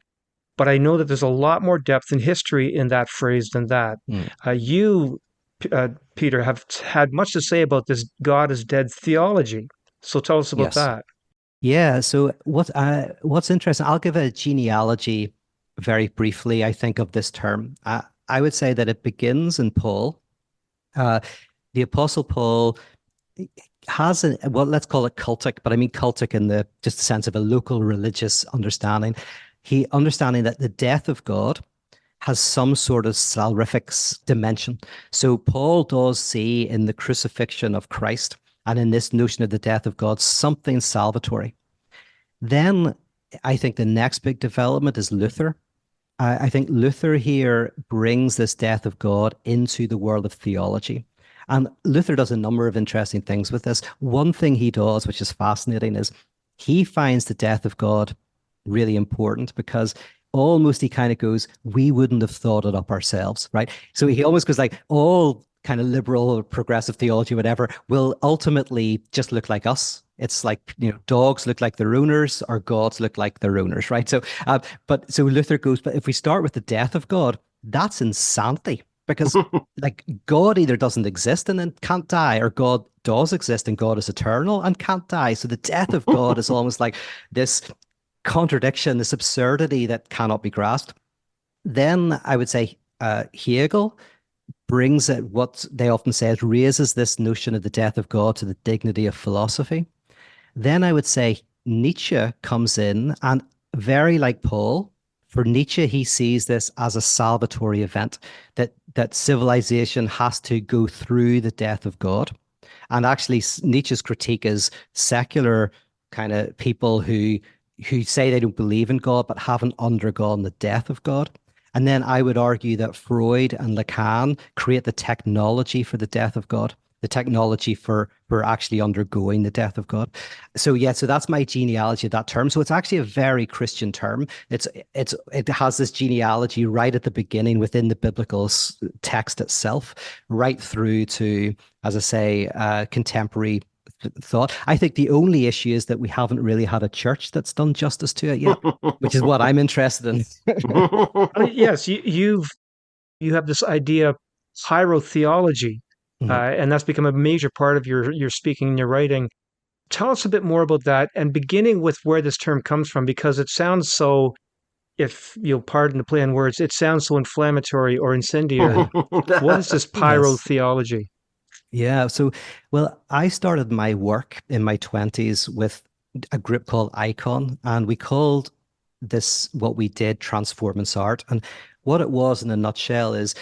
But I know that there's a lot more depth and history in that phrase than that. Mm. You, Peter, have had much to say about this God is dead theology. So tell us about Yes. that. Yeah. So what's interesting, I'll give a genealogy very briefly, I think, of this term. I would say that it begins in Paul. The Apostle Paul has well, let's call it cultic, but I mean cultic in the just the sense of a local religious understanding. He understanding that the death of God has some sort of salvific dimension. So Paul does see in the crucifixion of Christ and in this notion of the death of God something salvatory. Then I think the next big development is Luther. I think Luther here brings this death of God into the world of theology. And Luther does a number of interesting things with this. One thing he does, which is fascinating, is he finds the death of God really important because almost he kind of goes, we wouldn't have thought it up ourselves, right? So he almost goes like, all kind of liberal or progressive theology, whatever, will ultimately just look like us. It's like, dogs look like their owners or gods look like their owners, right? So, so Luther goes, but if we start with the death of God, that's insanity because like God either doesn't exist and then can't die, or God does exist and God is eternal and can't die. So the death of God is almost like this contradiction, this absurdity that cannot be grasped. Then I would say Hegel brings it, what they often say, it raises this notion of the death of God to the dignity of philosophy. Then I would say Nietzsche comes in, and very like Paul, for Nietzsche, he sees this as a salvatory event, that civilization has to go through the death of God. And actually, Nietzsche's critique is secular kind of people who say they don't believe in God but haven't undergone the death of God. And then I would argue that Freud and Lacan create the technology for the death of God, the technology for actually undergoing the death of God. So yeah, so that's my genealogy of that term. So it's actually a very Christian term. It has this genealogy right at the beginning within the biblical text itself, right through to, as I say, contemporary thought. I think the only issue is that we haven't really had a church that's done justice to it yet, which is what I'm interested in. Yes, you have this idea of pyrotheology, Mhm. and that's become a major part of your speaking and your writing. Tell us a bit more about that, and beginning with where this term comes from, because it sounds so, if you'll pardon the play on words, it sounds so inflammatory or incendiary. What is this Yes. pyrotheology? Yeah. So, well, I started my work in my 20s with a group called Icon, and we called this, what we did, transformance art. And what it was in a nutshell is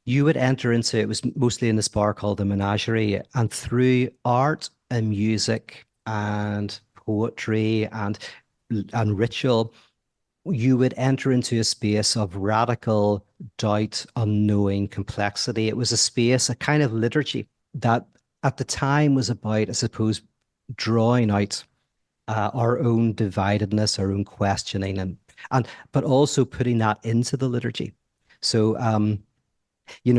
you would enter into, it was mostly in this bar called the Menagerie, and through art and music and poetry and ritual, you would enter into a space of radical doubt, unknowing, complexity. It was a space, a kind of liturgy that at the time was about, I suppose, drawing out our own dividedness, our own questioning, and but also putting that into the liturgy. So,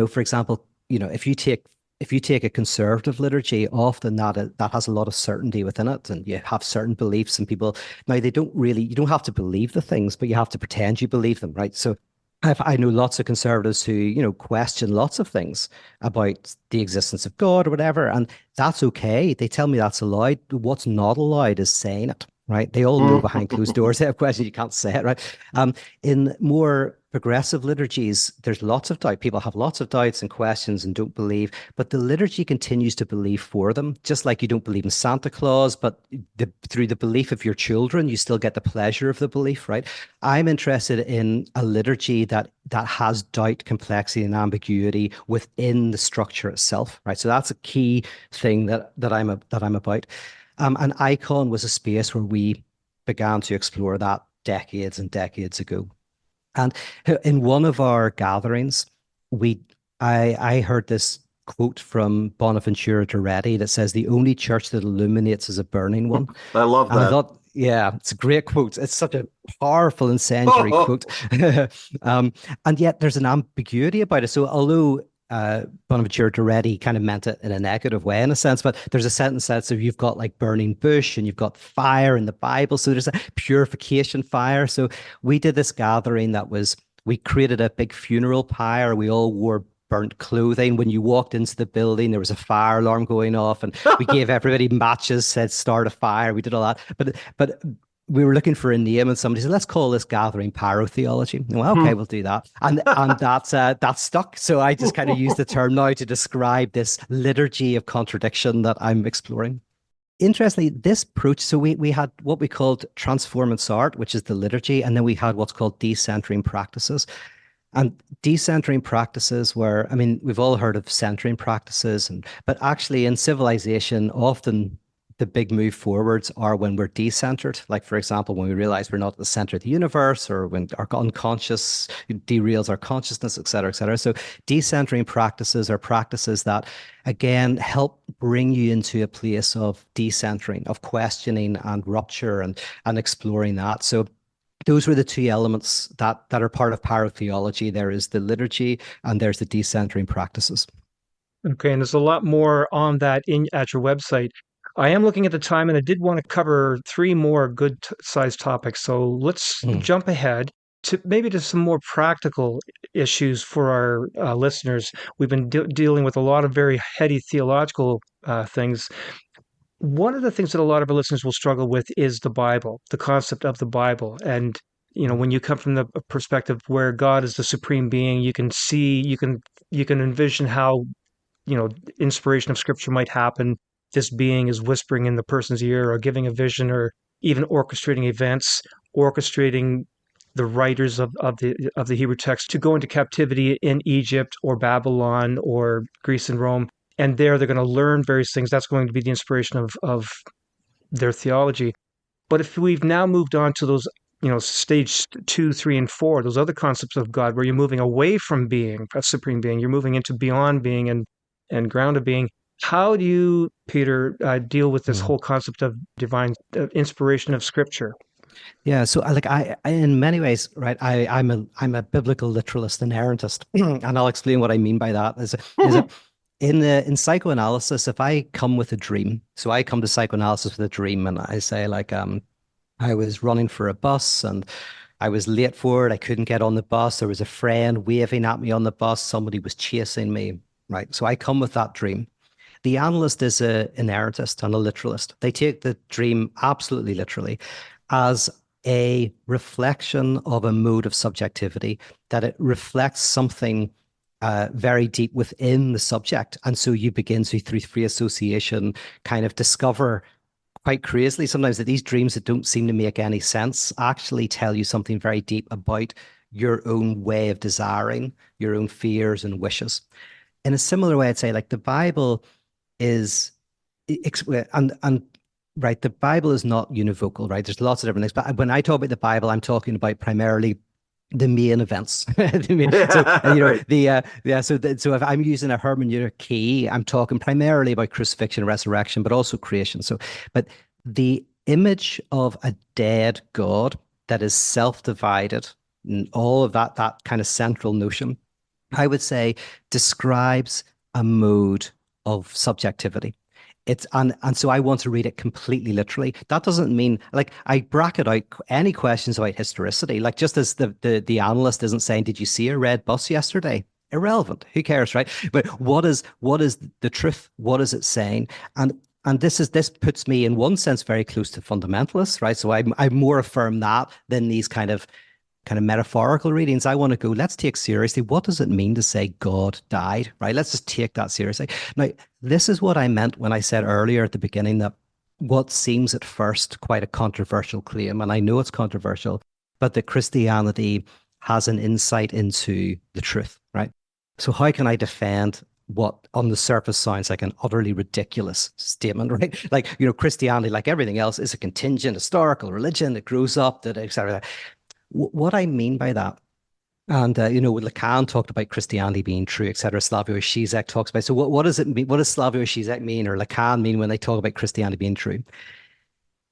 for example, if you take a conservative liturgy, often that has a lot of certainty within it, and you have certain beliefs, and people now they don't really, you don't have to believe the things, but you have to pretend you believe them, right? So I know lots of conservatives who, question lots of things about the existence of God or whatever, and that's okay. They tell me that's allowed. What's not allowed is saying it. right? They all know behind closed doors. They have questions, you can't say it, right? In more progressive liturgies, there's lots of doubt. People have lots of doubts and questions and don't believe, but the liturgy continues to believe for them. Just like you don't believe in Santa Claus, but through the belief of your children, you still get the pleasure of the belief, right? I'm interested in a liturgy that has doubt, complexity, and ambiguity within the structure itself, right? So that's a key thing that I'm about. An icon was a space where we began to explore that decades and decades ago. And in one of our gatherings, I heard this quote from Bonaventura Duretti that says, "The only church that illuminates is a burning one." I love And I that. thought, yeah, it's a great quote. It's such a powerful, incendiary quote. And yet there's an ambiguity about it. So although Bonaventura Duretti kind of meant it in a negative way in a sense, but there's a sentence that says you've got like burning bush and you've got fire in the Bible. So there's a purification fire. So we did this gathering we created a big funeral pyre. We all wore burnt clothing. When you walked into the building, there was a fire alarm going off, and we gave everybody matches, said start a fire. We did all that. But we were looking for a name, and somebody said, "Let's call this gathering pyrotheology." Well, okay, we'll do that. And that's stuck. So I just kind of use the term now to describe this liturgy of contradiction that I'm exploring. Interestingly, this approach, so we had what we called transformance art, which is the liturgy, and then we had what's called decentering practices. And decentering practices were, I mean, we've all heard of centering practices, but actually in civilization, often the big move forwards are when we're decentered. Like, for example, when we realize we're not at the center of the universe, or when our unconscious derails our consciousness, et cetera, et cetera. So decentering practices are practices that, again, help bring you into a place of decentering, of questioning and rupture and exploring that. So those were the two elements that are part of pyrotheology. There is the liturgy and there's the decentering practices. Okay, and there's a lot more on that at your website. I am looking at the time, and I did want to cover three more good-sized topics. So let's jump ahead to maybe to some more practical issues for our listeners. We've been dealing with a lot of very heady theological things. One of the things that a lot of our listeners will struggle with is the Bible, the concept of the Bible. And, when you come from the perspective where God is the supreme being, you can see, you can envision how, inspiration of scripture might happen. This being is whispering in the person's ear or giving a vision or even orchestrating events, orchestrating the writers of the Hebrew text to go into captivity in Egypt or Babylon or Greece and Rome. And there they're going to learn various things. That's going to be the inspiration of their theology. But if we've now moved on to those, stage 2, 3, and 4, those other concepts of God, where you're moving away from being a supreme being, you're moving into beyond being and grounded being. How do you, Peter, deal with this whole concept of divine inspiration of Scripture? Yeah, so I in many ways, right, I'm a biblical literalist and errantist, and I'll explain what I mean by that. Is in psychoanalysis, if I come with a dream, so I come to psychoanalysis with a dream, and I say like, I was running for a bus and I was late for it. I couldn't get on the bus. There was a friend waving at me on the bus. Somebody was chasing me, right? So I come with that dream. The analyst is an inerrantist and a literalist. They take the dream absolutely literally as a reflection of a mode of subjectivity, that it reflects something very deep within the subject. And so you begin to, through free association, kind of discover quite crazily sometimes that these dreams that don't seem to make any sense actually tell you something very deep about your own way of desiring, your own fears and wishes. In a similar way, I'd say like the Bible is, and right, the Bible is not univocal, right? There's lots of different things. But when I talk about the Bible, I'm talking about primarily the main events. So if I'm using a hermeneutic key, I'm talking primarily about crucifixion, resurrection, but also creation. But the image of a dead God that is self-divided, and all of that kind of central notion, I would say describes a mode of subjectivity. And so I want to read it completely literally. That doesn't mean like I bracket out any questions about historicity. Like just as the analyst isn't saying, did you see a red bus yesterday? Irrelevant. Who cares, right? But what is the truth? What is it saying? And And this puts me in one sense very close to fundamentalists, right? So I more affirm that than these kind of metaphorical readings. I want to go, let's take seriously, what does it mean to say God died, right? Let's just take that seriously. Now, this is what I meant when I said earlier at the beginning that what seems at first quite a controversial claim, and I know it's controversial, but that Christianity has an insight into the truth, right? So how can I defend what on the surface sounds like an utterly ridiculous statement, right? Like, Christianity, like everything else, is a contingent historical religion that grows up, that etc. What I mean by that, and Lacan talked about Christianity being true, etc. Slavoj Žižek talks about. So what does it mean? What does Slavoj Žižek mean, or Lacan mean when they talk about Christianity being true?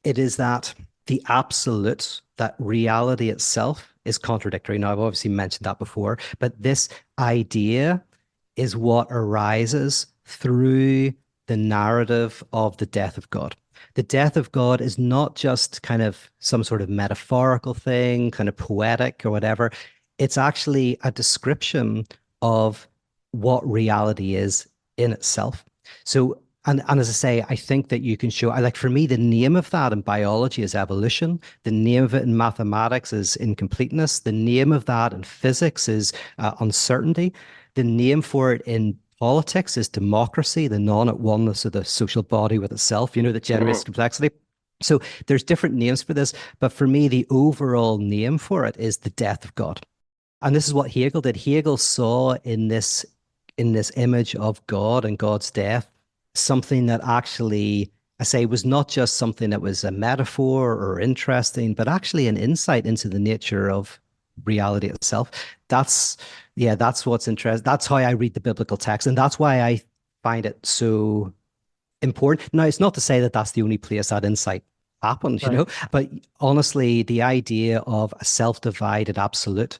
It is that the absolute, that reality itself is contradictory. Now, I've obviously mentioned that before, but this idea is what arises through the narrative of the death of God. The death of God is not just kind of some sort of metaphorical thing, kind of poetic or whatever. It's actually a description of what reality is in itself. So, and as I say, I think that you can show, like for me, the name of that in biology is evolution. The name of it in mathematics is incompleteness. The name of that in physics is uncertainty. The name for it in politics is democracy, the non-at-oneness of the social body with itself, that generates complexity. So there's different names for this, but for me, the overall name for it is the death of God. And this is what Hegel did. Hegel saw in this image of God and God's death something that actually, I say, was not just something that was a metaphor or interesting, but actually an insight into the nature of reality itself. That's what's interesting. That's how I read the biblical text, and that's why I find it so important. Now, it's not to say that that's the only place that insight happens, Right. but honestly, the idea of a self-divided absolute,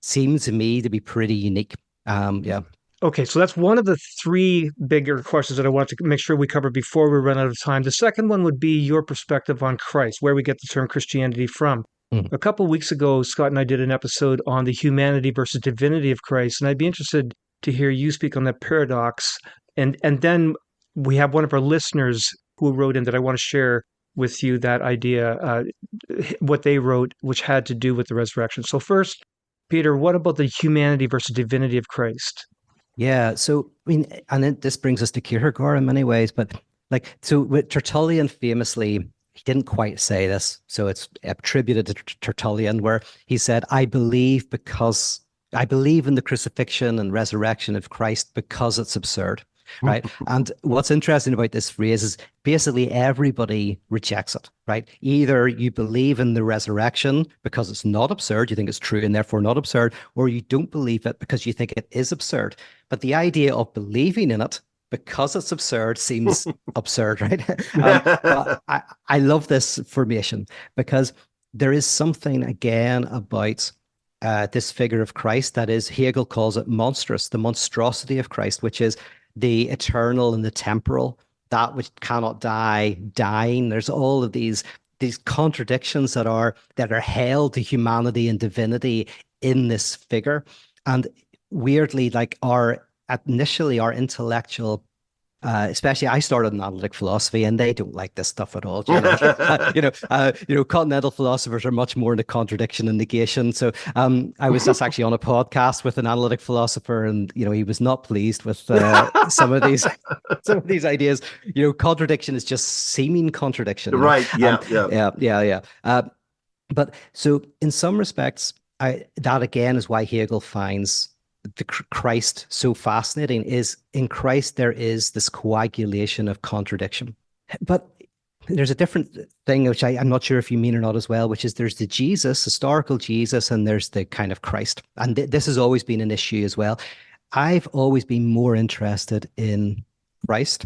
seems to me to be pretty unique. Yeah. Okay, so that's one of the three bigger questions that I want to make sure we cover before we run out of time. The second one would be your perspective on Christ, where we get the term Christianity from. Mm. A couple of weeks ago, Scott and I did an episode on the humanity versus divinity of Christ, and I'd be interested to hear you speak on that paradox. And then we have one of our listeners who wrote in that I want to share with you that idea, what they wrote, which had to do with the resurrection. So first, Peter, what about the humanity versus divinity of Christ? Yeah, so I mean, and this brings us to Kierkegaard in many ways, but so with Tertullian famously, he didn't quite say this, so it's attributed to Tertullian, where he said, I believe in the crucifixion and resurrection of Christ because it's absurd. Right. And what's interesting about this phrase is basically everybody rejects it, right? Either you believe in the resurrection because it's not absurd, you think it's true and therefore not absurd, or you don't believe it because you think it is absurd. But the idea of believing in it because it's absurd seems absurd, right? But I love this formation because there is something again about this figure of Christ that is, Hegel calls it monstrous, the monstrosity of Christ, which is the eternal and the temporal, that which cannot die, dying. There's all of these contradictions that are held to humanity and divinity in this figure. And weirdly, like our intellectual, especially I started in analytic philosophy, and they don't like this stuff at all. Continental philosophers are much more into contradiction and negation. So I was just actually on a podcast with an analytic philosopher, and he was not pleased with some of these ideas. Contradiction is just seeming contradiction. Right? Yeah. Yeah. But so in some respects, that again is why Hegel finds the Christ so fascinating. Is in Christ there is this coagulation of contradiction, but there's a different thing which I'm not sure if you mean or not as well, which is there's the Jesus, historical Jesus, and there's the kind of Christ, and this has always been an issue as well. I've always been more interested in Christ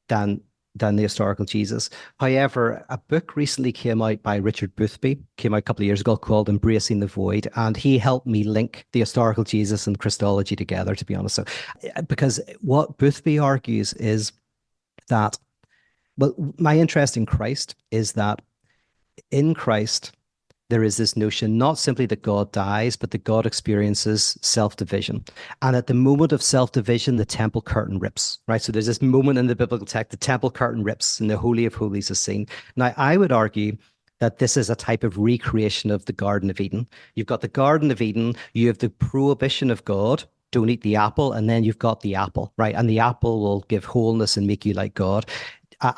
than the historical Jesus. However, a book recently came out by Richard Boothby, came out a couple of years ago, called Embracing the Void, and he helped me link the historical Jesus and Christology together, to be honest. So, because what Boothby argues is that, well, my interest in Christ is that in Christ, there is this notion not simply that God dies, but that God experiences self-division. And at the moment of self-division, the temple curtain rips, right? So there's this moment in the biblical text, the temple curtain rips and the Holy of Holies is seen. Now, I would argue that this is a type of recreation of the Garden of Eden. You've got the Garden of Eden, you have the prohibition of God, don't eat the apple, and then you've got the apple, right? And the apple will give wholeness and make you like God.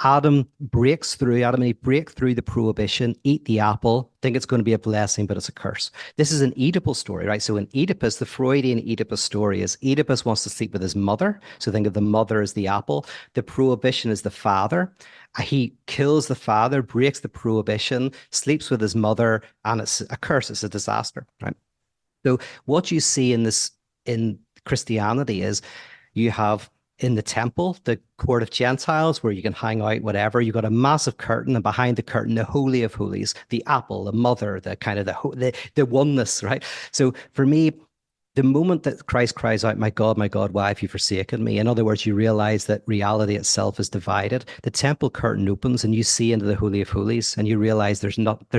Adam and Eve break through the prohibition, eat the apple, think it's going to be a blessing, but it's a curse. This is an Oedipal story, right? So in Oedipus, the Freudian Oedipus story is Oedipus wants to sleep with his mother. So think of the mother as the apple. The prohibition is the father. He kills the father, breaks the prohibition, sleeps with his mother, and it's a curse. It's a disaster, right? So what you see in Christianity is you have in the temple, the court of Gentiles, where you can hang out, whatever. You've got a massive curtain, and behind the curtain, the Holy of Holies, the apple, the mother, the kind of the oneness, right? So for me, the moment that Christ cries out, my God, why have you forsaken me? In other words, you realize that reality itself is divided. The temple curtain opens and you see into the Holy of Holies and you realize there's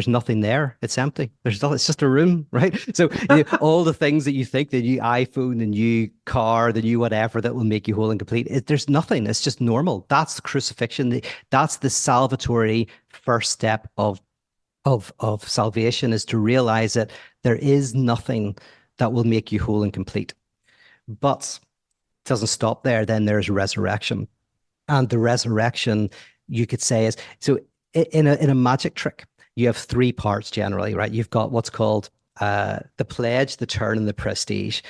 nothing there. It's empty. It's just a room, right? So all the things that you think, the new iPhone, the new car, the new whatever that will make you whole and complete, there's nothing. It's just normal. That's the crucifixion. That's the salvatory first step of salvation, is to realize that there is nothing that will make you whole and complete. But it doesn't stop there. Then there's resurrection. And the resurrection, you could say, is so in a magic trick, you have three parts generally, right? You've got what's called the pledge, the turn, and the prestige.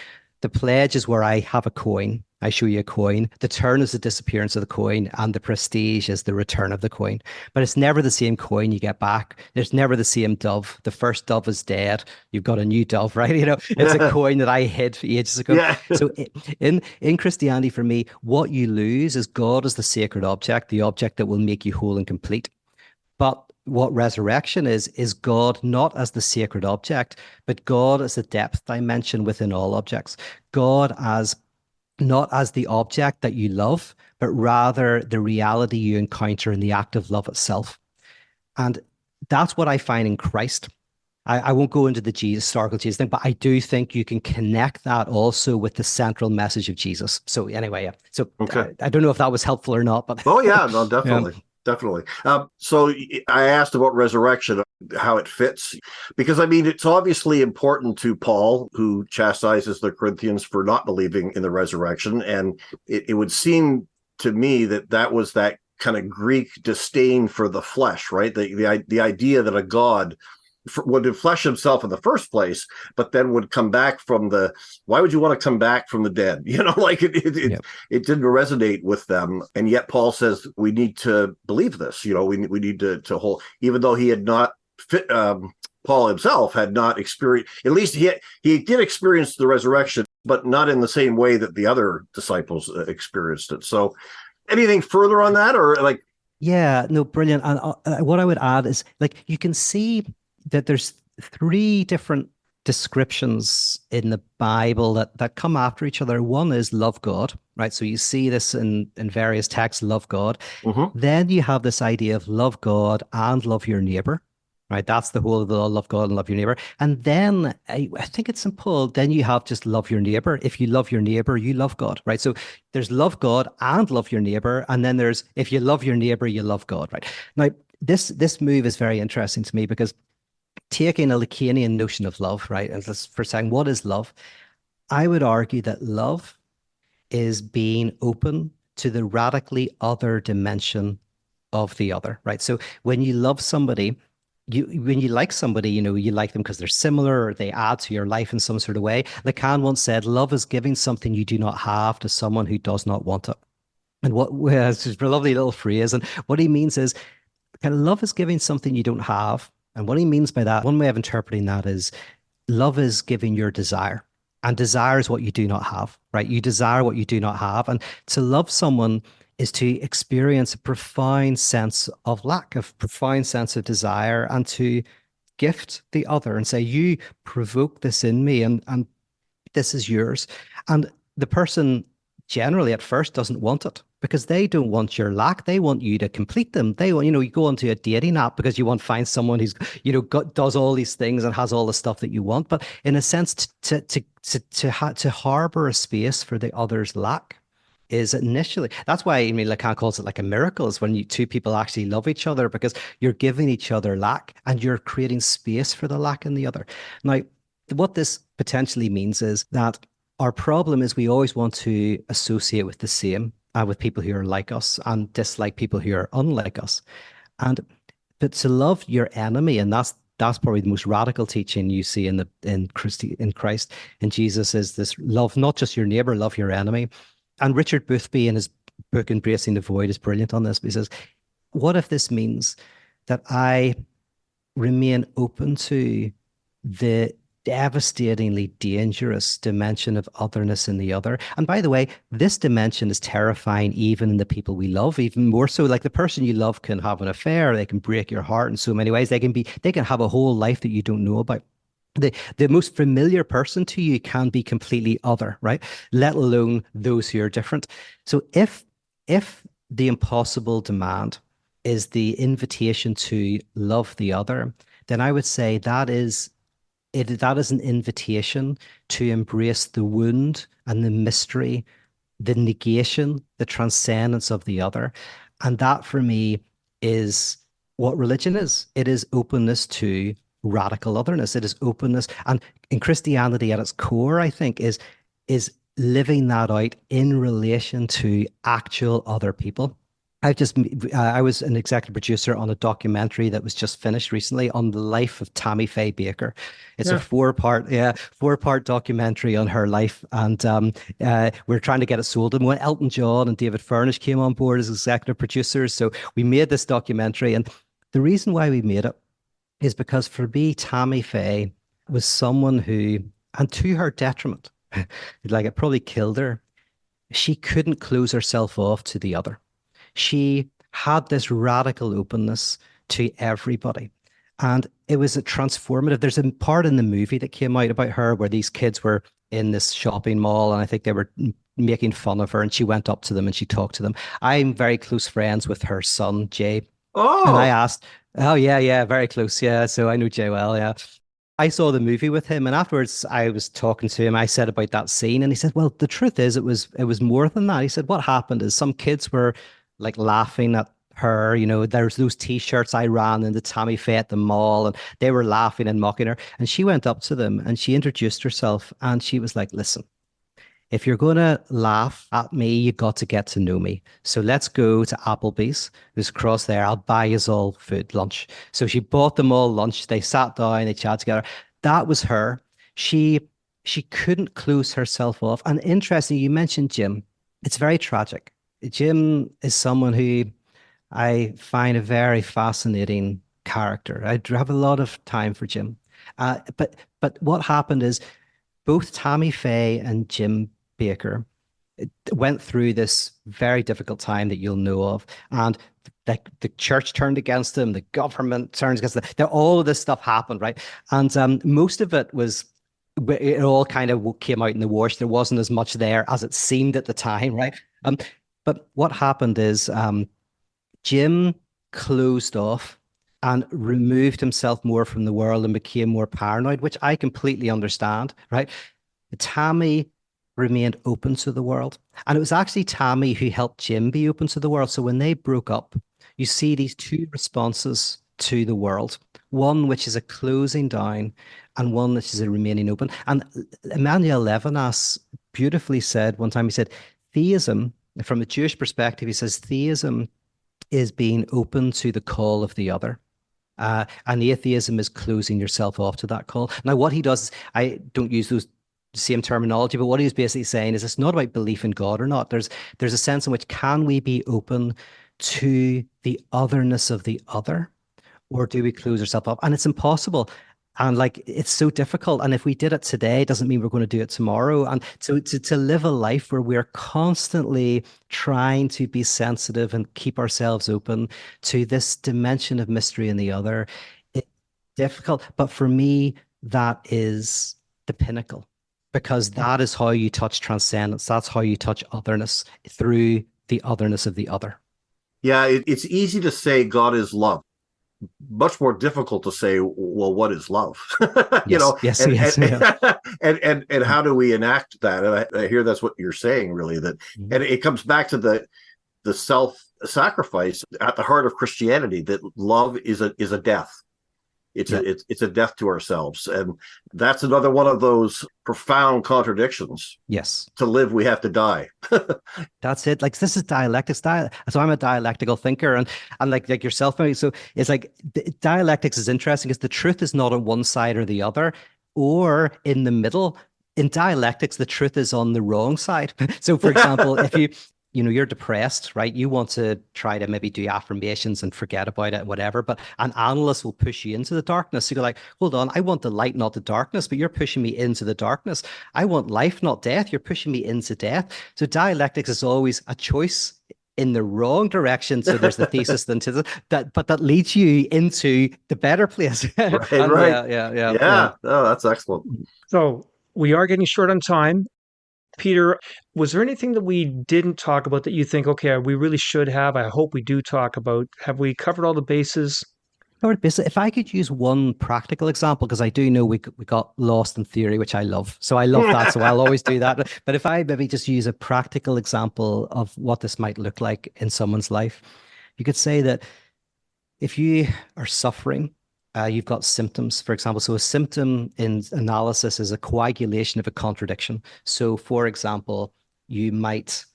The pledge is where I have a coin. I show you a coin. The turn is the disappearance of the coin, and the prestige is the return of the coin. But it's never the same coin you get back. There's never the same dove. The first dove is dead. You've got a new dove, right? It's a coin that I hid ages ago. Yeah. So in Christianity, for me, what you lose is God as the sacred object, the object that will make you whole and complete. But what resurrection is God not as the sacred object, but God as the depth dimension within all objects. God as not as the object that you love, but rather the reality you encounter in the act of love itself. And that's what I find in Christ. I won't go into the historical Jesus thing, but I do think you can connect that also with the central message of Jesus. So anyway, so Okay. I don't know if that was helpful or not, but Oh yeah, no, definitely. Definitely. So I asked about resurrection, how it fits, because I mean, it's obviously important to Paul, who chastises the Corinthians for not believing in the resurrection. And it would seem to me that was that kind of Greek disdain for the flesh, right? The idea that a God would flesh himself in the first place, but then would come back from why would you want to come back from the dead? Like it didn't resonate with them. And yet Paul says we need to believe this, we need to hold, even though he had not Paul himself had not experienced, at least he did experience the resurrection, but not in the same way that the other disciples experienced it. So anything further on that, or like? Yeah, no, brilliant. And what I would add is, like, you can see that there's three different descriptions in the Bible that come after each other. One is love God, right? So you see this in various texts, love God. Mm-hmm. Then you have this idea of love God and love your neighbor, right? That's the whole of the law, love God and love your neighbor. And then I think it's in Paul, then you have just love your neighbor. If you love your neighbor, you love God, right? So there's love God and love your neighbor. And then there's, if you love your neighbor, you love God, right? Now, this move is very interesting to me because taking a Lacanian notion of love, right? And for saying, what is love? I would argue that love is being open to the radically other dimension of the other, right? So when you love somebody, when you like somebody, you like them because they're similar or they add to your life in some sort of way. Lacan once said, love is giving something you do not have to someone who does not want it. And it's just a lovely little phrase. And what he means is, kind of, love is giving something you don't have. And what he means by that, one way of interpreting that is, love is giving your desire. And desire is what you do not have, right? You desire what you do not have. And to love someone is to experience a profound sense of lack, a profound sense of desire, and to gift the other and say, you provoke this in me and this is yours. And the person generally at first doesn't want it, because they don't want your lack. They want you to complete them. They want, you go onto a dating app because you want to find someone who's, does all these things and has all the stuff that you want. But in a sense, to harbor a space for the other's lack is initially, that's why, I mean, Lacan calls it like a miracle, is when two people actually love each other, because you're giving each other lack and you're creating space for the lack in the other. Now, what this potentially means is that our problem is we always want to associate with the same, with people who are like us, and dislike people who are unlike us. But to love your enemy, and that's probably the most radical teaching you see in Christ, in Jesus, is this love not just your neighbor, love your enemy. And Richard Boothby, in his book Embracing the Void, is brilliant on this. He says, what if this means that I remain open to the devastatingly dangerous dimension of otherness in the other? And by the way, this dimension is terrifying even in the people we love, even more so. Like, the person you love can have an affair, they can break your heart in so many ways. They can have a whole life that you don't know about. The most familiar person to you can be completely other, right? Let alone those who are different. So if the impossible demand is the invitation to love the other, then I would say that is an invitation to embrace the wound and the mystery, the negation, the transcendence of the other. And that, for me, is what religion is. It is openness to radical otherness. It is openness. And in Christianity, at its core, I think, is living that out in relation to actual other people. I was an executive producer on a documentary that was just finished recently on the life of Tammy Faye Baker. It's a four-part documentary on her life, and we're trying to get it sold. And when Elton John and David Furnish came on board as executive producers, so we made this documentary. And the reason why we made it is because, for me, Tammy Faye was someone who, and to her detriment, like, it probably killed her, she couldn't close herself off to the other. She had this radical openness to everybody. And it was a transformative. There's a part in the movie that came out about her where these kids were in this shopping mall, and I think they were making fun of her, and she went up to them and she talked to them. I'm very close friends with her son, Jay. And I asked, oh, yeah, very close. Yeah. So I know Jay well. Yeah. I saw the movie with him, and afterwards I was talking to him. I said about that scene, and he said, well, the truth is it was more than that. He said, what happened is some kids were like laughing at her. There's those T-shirts I ran into Tammy Faye at the mall, and they were laughing and mocking her. And she went up to them and she introduced herself, and she was like, listen, if you're going to laugh at me, you got to get to know me. So let's go to Applebee's. There's across there. I'll buy you all food, lunch. So she bought them all lunch. They sat down, they chatted together. That was her. She couldn't close herself off. And interesting, you mentioned Jim. It's very tragic. Jim is someone who I find a very fascinating character. I have a lot of time for Jim. But what happened is both Tammy Faye and Jim Baker went through this very difficult time that you'll know of, and the church turned against them, the government turned against them. All of this stuff happened, right? And most of it all kind of came out in the wash. There wasn't as much there as it seemed at the time, right? But what happened is Jim closed off and removed himself more from the world and became more paranoid, which I completely understand, right? Tammy remained open to the world. And it was actually Tammy who helped Jim be open to the world. So when they broke up, you see these two responses to the world, one which is a closing down and one which is a remaining open. And Emmanuel Levinas beautifully said one time, he said, theism, from a Jewish perspective, he says, theism is being open to the call of the other. And atheism is closing yourself off to that call. Now, what he does, I don't use those same terminology, but what he's basically saying is it's not about belief in God or not. There's a sense in which, can we be open to the otherness of the other, or do we close ourselves up? And it's impossible. And like, it's so difficult. And if we did it today, it doesn't mean we're going to do it tomorrow. And to live a life where we're constantly trying to be sensitive and keep ourselves open to this dimension of mystery in the other, it's difficult. But for me, that is the pinnacle, because that is how you touch transcendence. That's how you touch otherness, through the otherness of the other. Yeah, it's easy to say God is love. Much more difficult to say, well, what is love? Yes, yes, yes. Yeah. And how do we enact that? And I hear that's what you're saying, really. That Mhm. and it comes back to the self-sacrifice at the heart of Christianity. That love is a death. Yeah. It's a death to ourselves, and that's another one of those profound contradictions. Yes. To live, we have to die. That's it. Like this is dialectics. So I'm a dialectical thinker, and like yourself. So it's like dialectics is interesting because the truth is not on one side or the other, or in the middle. In dialectics, the truth is on the wrong side. So, for example, if you're depressed, right? You want to try to maybe do affirmations and forget about it, whatever. But an analyst will push you into the darkness. So you're like, hold on, I want the light, not the darkness, but you're pushing me into the darkness. I want life, not death. You're pushing me into death. So dialectics is always a choice in the wrong direction. So there's the thesis, the antithesis, but that leads you into the better place. Right, And right. yeah. Oh, that's excellent. So we are getting short on time. Peter, was there anything that we didn't talk about that you think, okay, we really should have? I hope we do talk about. Have we covered all the bases? If I could use one practical example, because I do know we got lost in theory, which I love. So I love that. So I'll always do that. But if I maybe just use a practical example of what this might look like in someone's life, you could say that if you are suffering, you've got symptoms, for example. So a symptom in analysis is a coagulation of a contradiction. So, for example, you might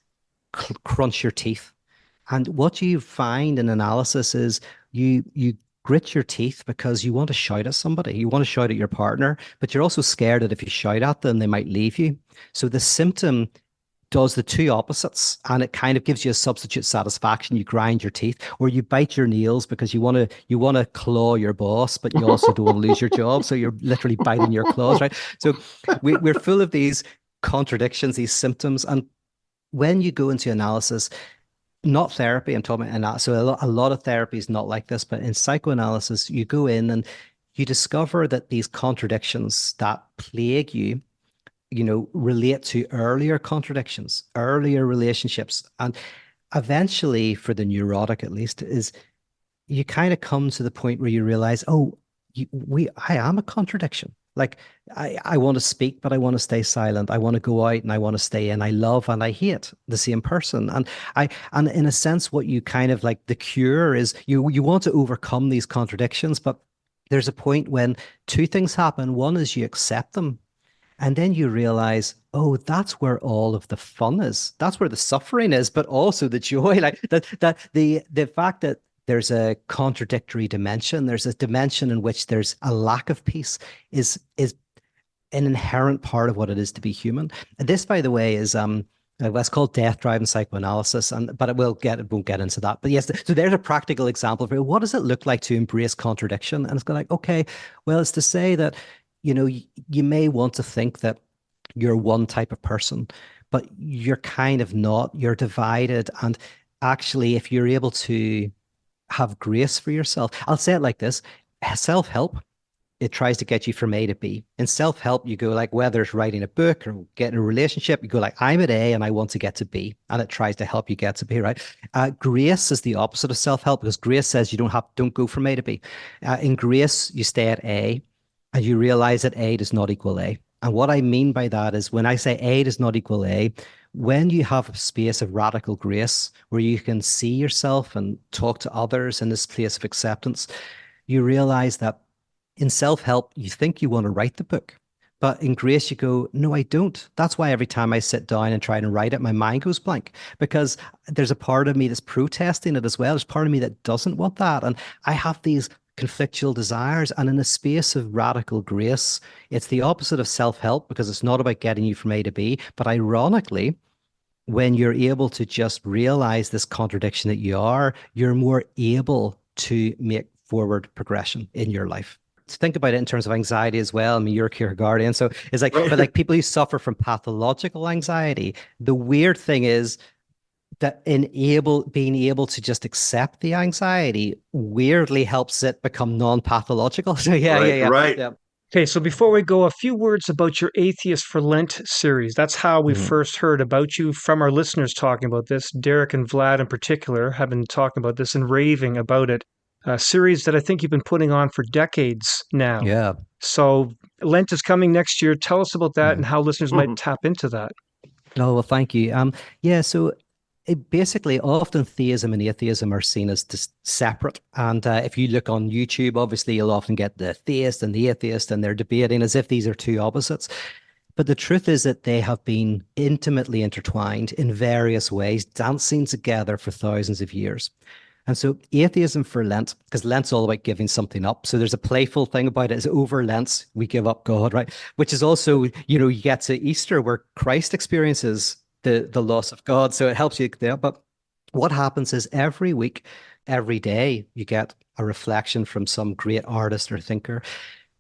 crunch your teeth. And what you find in analysis is you grit your teeth because you want to shout at somebody. You want to shout at your partner, but you're also scared that if you shout at them, they might leave you. So the symptom does the two opposites, and it kind of gives you a substitute satisfaction. You grind your teeth, or you bite your nails because you want to claw your boss, but you also don't want to lose your job. So you're literally biting your claws, right? So we're full of these contradictions, these symptoms, and when you go into analysis, not therapy, I'm talking about, so a lot of therapy is not like this, but in psychoanalysis, you go in and you discover that these contradictions that plague you, relate to earlier contradictions, earlier relationships. And eventually, for the neurotic at least, is you kind of come to the point where you realize, oh, I am a contradiction. Like I want to speak, but I want to stay silent. I want to go out and I want to stay in. I love and I hate the same person. And in a sense, what you kind of like the cure is you want to overcome these contradictions, but there's a point when two things happen. One is you accept them, and then you realize, oh, that's where all of the fun is. That's where the suffering is, but also the joy. Like that the fact that there's a contradictory dimension, there's a dimension in which there's a lack of peace is an inherent part of what it is to be human. And this, by the way, is what's called death-driven psychoanalysis, but it won't get into that. But yes, so there's a practical example of what does it look like to embrace contradiction? And it's like, okay, well, it's to say that you may want to think that you're one type of person, but you're kind of not. You're divided. And actually, if you're able to have grace for yourself, I'll say it like this: self-help, it tries to get you from A to B. In self-help, you go like, whether it's writing a book or getting a relationship, you go like, I'm at A and I want to get to B. And it tries to help you get to B, right? Grace is the opposite of self-help, because grace says you don't go from A to B. In grace, you stay at A and you realize that A does not equal A. And what I mean by that is when I say A does not equal A, when you have a space of radical grace where you can see yourself and talk to others in this place of acceptance, you realize that in self-help, you think you want to write the book, but in grace, you go, no, I don't. That's why every time I sit down and try to write it, my mind goes blank, because there's a part of me that's protesting it as well. There's part of me that doesn't want that. And I have these conflictual desires. And in a space of radical grace, it's the opposite of self-help, because it's not about getting you from A to B. But ironically, when you're able to just realize this contradiction that you're more able to make forward progression in your life. Think about it in terms of anxiety as well. I mean, you're a Kierkegaardian, so it's like, but like people who suffer from pathological anxiety, the weird thing is that being able to just accept the anxiety weirdly helps it become non-pathological. So Right. yeah. Okay, so before we go, a few words about your Atheist for Lent series. That's how we first heard about you from our listeners talking about this. Derek and Vlad in particular have been talking about this and raving about it. A series that I think you've been putting on for decades now. Yeah. So Lent is coming next year. Tell us about that Yeah. and how listeners might tap into that. Oh, well, thank you. Yeah, so basically, often theism and atheism are seen as separate. And if you look on YouTube, obviously, you'll often get the theist and the atheist, and they're debating as if these are two opposites. But the truth is that they have been intimately intertwined in various ways, dancing together for thousands of years. And so atheism for Lent, because Lent's all about giving something up. So there's a playful thing about it is over Lent, we give up God, right? Which is also, you get to Easter where Christ experiences the loss of God. So it helps you there. But what happens is every week, every day, you get a reflection from some great artist or thinker.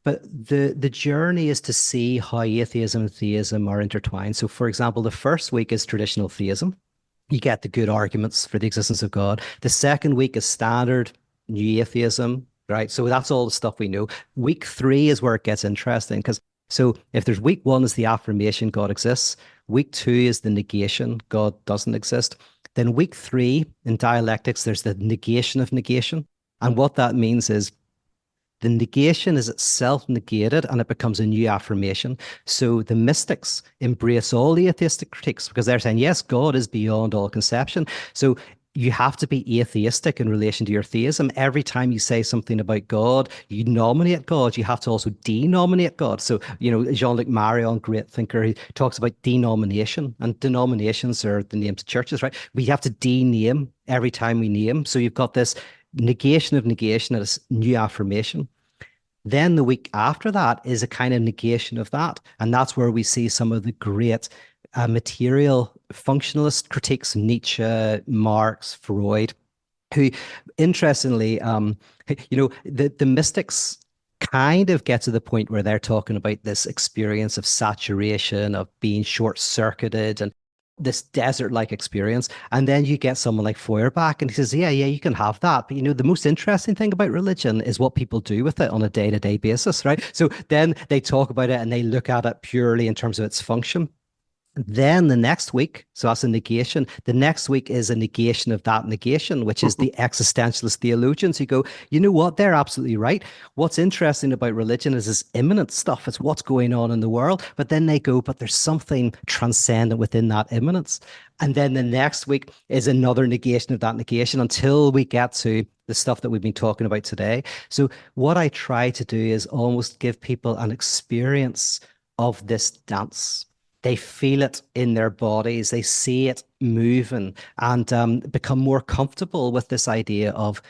But the journey is to see how atheism and theism are intertwined. So, for example, the first week is traditional theism. You get the good arguments for the existence of God. The second week is standard new atheism, right? So that's all the stuff we know. Week 3 is where it gets interesting because so if there's week 1 is the affirmation God exists, week 2 is the negation God doesn't exist. Then week 3 in dialectics, there's the negation of negation. And what that means is the negation is itself negated and it becomes a new affirmation. So the mystics embrace all the atheistic critiques because they're saying, yes, God is beyond all conception. So you have to be atheistic in relation to your theism. Every time you say something about God, you nominate God, you have to also denominate God. So, Jean-Luc Marion, great thinker, he talks about denomination, and denominations are the names of churches, right? We have to dename every time we name. So you've got this negation of negation and a new affirmation. Then the week after that is a kind of negation of that. And that's where we see some of the great material functionalist critiques, Nietzsche, Marx, Freud, who interestingly, the mystics kind of get to the point where they're talking about this experience of saturation, of being short-circuited and this desert-like experience. And then you get someone like Feuerbach and he says, yeah, you can have that. But the most interesting thing about religion is what people do with it on a day-to-day basis, right? So then they talk about it and they look at it purely in terms of its function. Then the next week, so that's a negation. The next week is a negation of that negation, which is the existentialist theologians who go, you know what? They're absolutely right. What's interesting about religion is this immanent stuff. It's what's going on in the world. But then they go, but there's something transcendent within that immanence. And then the next week is another negation of that negation until we get to the stuff that we've been talking about today. So what I try to do is almost give people an experience of this dance. They feel it in their bodies, they see it moving, and become more comfortable with this idea of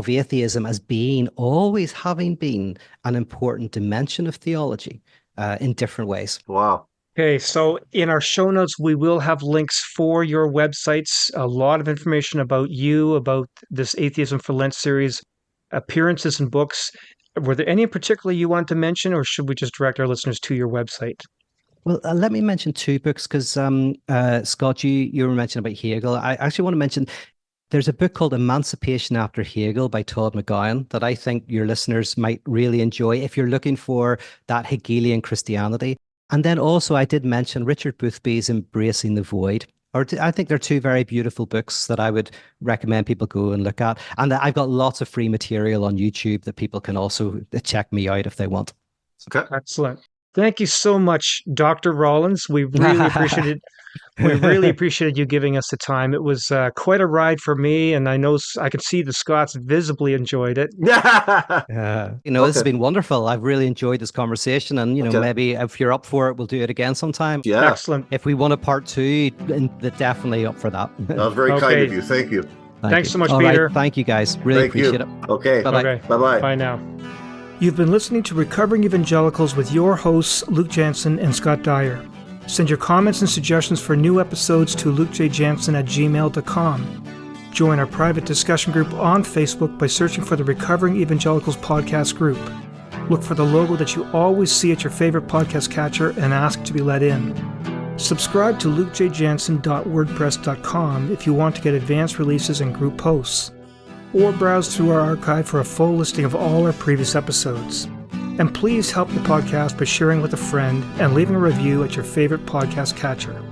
atheism as being, always having been, an important dimension of theology in different ways. Wow. Okay, so in our show notes, we will have links for your websites, a lot of information about you, about this Atheism for Lent series, appearances and books. Were there any in particular you want to mention, or should we just direct our listeners to your website? Well, let me mention 2 books because, Scott, you were mentioning about Hegel. I actually want to mention there's a book called Emancipation After Hegel by Todd McGowan that I think your listeners might really enjoy if you're looking for that Hegelian Christianity. And then also I did mention Richard Boothby's Embracing the Void. I think they're 2 very beautiful books that I would recommend people go and look at. And I've got lots of free material on YouTube that people can also check me out if they want. Okay. Excellent. Thank you so much, Dr. Rollins. We really appreciated We really appreciated you giving us the time. It was quite a ride for me, and I know I can see the Scots visibly enjoyed it. This has been wonderful. I've really enjoyed this conversation, and maybe if you're up for it, we'll do it again sometime. Yeah, excellent. If we want a part 2, definitely up for that. That was very kind of you. Thank you. Thanks so much, All Peter. Right. Thank you, guys. Really appreciate it. Okay. Bye-bye. Okay. Bye-bye. Bye now. You've been listening to Recovering Evangelicals with your hosts, Luke Jansen and Scott Dyer. Send your comments and suggestions for new episodes to lukejjansen@gmail.com. Join our private discussion group on Facebook by searching for the Recovering Evangelicals podcast group. Look for the logo that you always see at your favorite podcast catcher and ask to be let in. Subscribe to lukejjansen.wordpress.com if you want to get advanced releases and group posts, or browse through our archive for a full listing of all our previous episodes. And please help the podcast by sharing with a friend and leaving a review at your favorite podcast catcher.